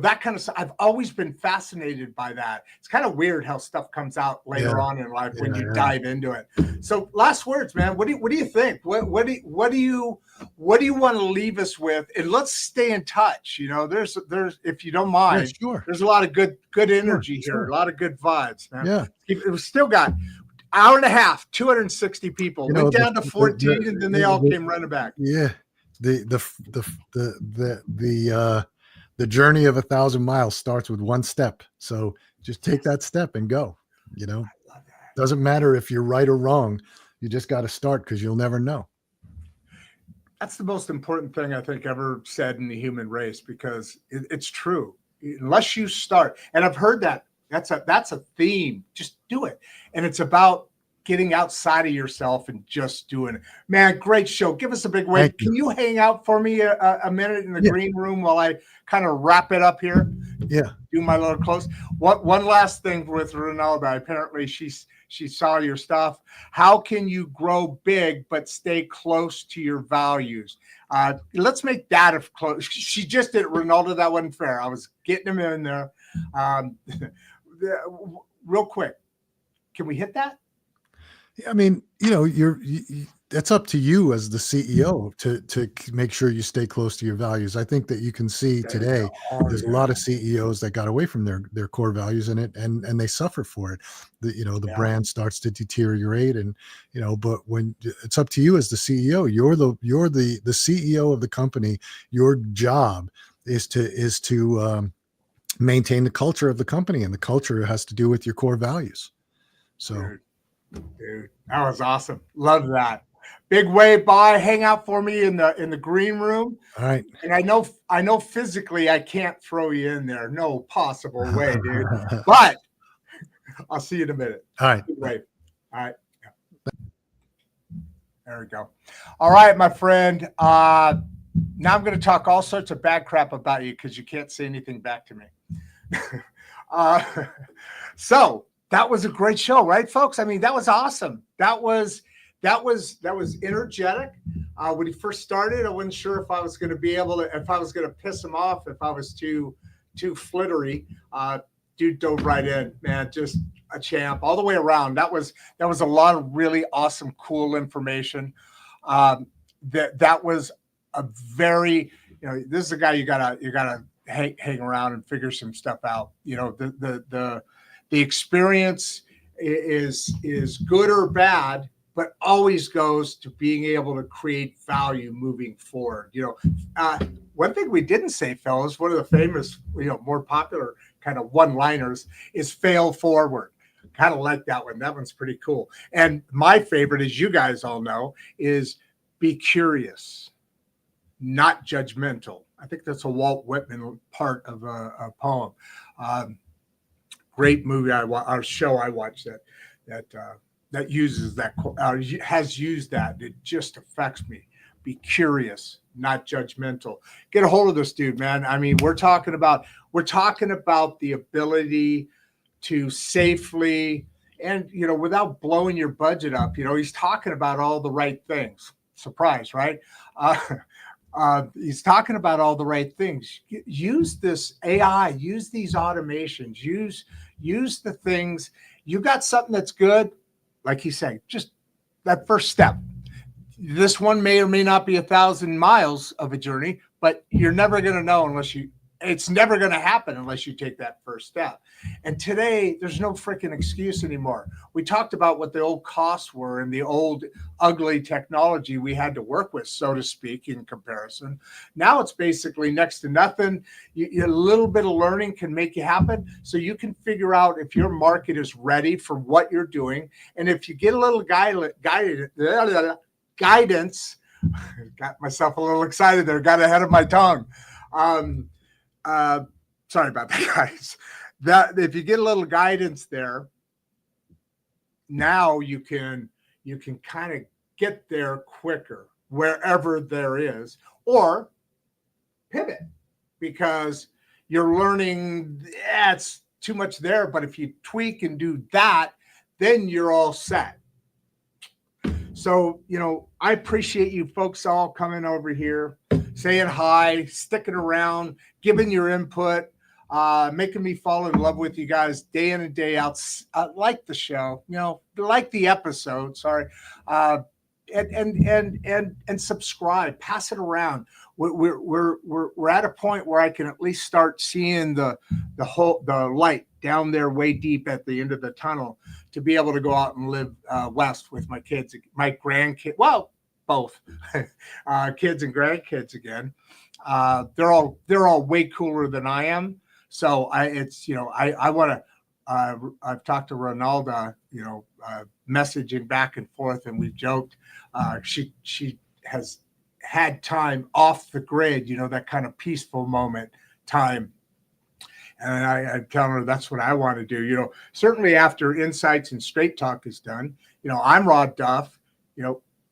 that kind of stuff. I've always been fascinated by that. It's kind of weird how stuff comes out later on in life when you dive into it. So last words, man. What do you think? What do you want to leave us with? And let's stay in touch. There's if you don't mind, there's a lot of good energy here, a lot of good vibes, man. Yeah. It still got hour and a half, 260 people. Went down to 14, and then they all came running back. Yeah. The journey of 1,000 miles starts with one step. So just take that step and go. Doesn't matter if you're right or wrong. You just got to start because you'll never know. That's the most important thing I think ever said in the human race, because it's true. Unless you start, and I've heard that that's a theme. Just do it, and it's about getting outside of yourself and just doing it. Man, great show. Give us a big wave. Thank you. Can you hang out for me a minute in the Yeah. green room while I kind of wrap it up here? Yeah. Do my little close. One last thing with Ronaldo. Apparently, she saw your stuff. How can you grow big but stay close to your values? Let's make that a close. She just did Ronaldo. That wasn't fair. I was getting him in there. Real quick, can we hit that? I mean, that's up to you as the CEO to make sure you stay close to your values. I think that you can see today there's a lot of CEOs that got away from their core values in it, and they suffer for it. The brand starts to deteriorate, and but when it's up to you as the CEO, you're the CEO of the company. Your job is to maintain the culture of the company, and the culture has to do with your core values. So. Dude, that was awesome. Love that. Big wave by. Hang out for me in the green room. All right. And I know physically I can't throw you in there. No possible way, dude. But I'll see you in a minute. All right. Big wave. All right. There we go. All right, my friend. Now I'm going to talk all sorts of bad crap about you because you can't say anything back to me. So that was a great show, right, folks? I mean, that was awesome. That was energetic. When he first started, I wasn't sure if I was going to be able to, if I was going to piss him off, if I was too flittery. Dude dove right in, man. Just a champ all the way around. That was a lot of really awesome, cool information. That was a very, this is a guy you gotta hang around and figure some stuff out. The experience is good or bad, but always goes to being able to create value moving forward. One thing we didn't say, fellas, one of the famous, more popular kind of one-liners is fail forward. Kind of like that one. That one's pretty cool. And my favorite, as you guys all know, is be curious, not judgmental. I think that's a Walt Whitman part of a poem. Great movie our show I watched that uses that has used that. It just affects me. Be curious, not judgmental. Get a hold of this dude, man. I mean, we're talking about the ability to safely and without blowing your budget up. He's talking about all the right things. Surprise, right? He's talking about all the right things. Use this AI, use these automations, use the things. You got something that's good, like he's saying, just that first step. This one may or may not be 1,000 miles of a journey, but you're never going to know it's never going to happen unless you take that first step. And today, there's no freaking excuse anymore. We talked about what the old costs were and the old ugly technology we had to work with, so to speak, in comparison. Now it's basically next to nothing. A little bit of learning can make it happen. So you can figure out if your market is ready for what you're doing. And if you get a little guidance, got myself a little excited there, got ahead of my tongue. Sorry about that, guys. That if you get a little guidance there, now you can kind of get there quicker wherever there is, or pivot because you're learning. It's too much there, but if you tweak and do that, then you're all set. So, I appreciate you folks all coming over here, saying hi, sticking around, giving your input, making me fall in love with you guys day in and day out. Like the show, like the episode. Sorry, and subscribe, pass it around. We're at a point where I can at least start seeing the light down there way deep at the end of the tunnel to be able to go out and live west with my kids, my grandkids. Well, both kids and grandkids again. They're all way cooler than I am. So I want to. I've talked to Ronaldo, messaging back and forth, and we've joked. She has had time off the grid, that kind of peaceful moment time. And I'm telling her that's what I want to do. Certainly after INsughts and Straight Talk is done, I'm Rod Duff,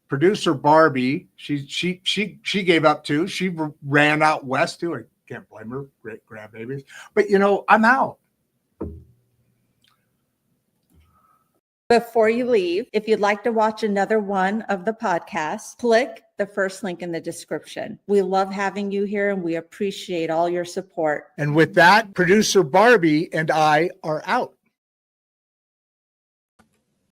producer Barbie, she gave up too. She ran out west too. I can't blame her. Great grandbabies. But I'm out. Before you leave, if you'd like to watch another one of the podcasts, click the first link in the description. We love having you here and we appreciate all your support. And with that, producer Barbie and I are out.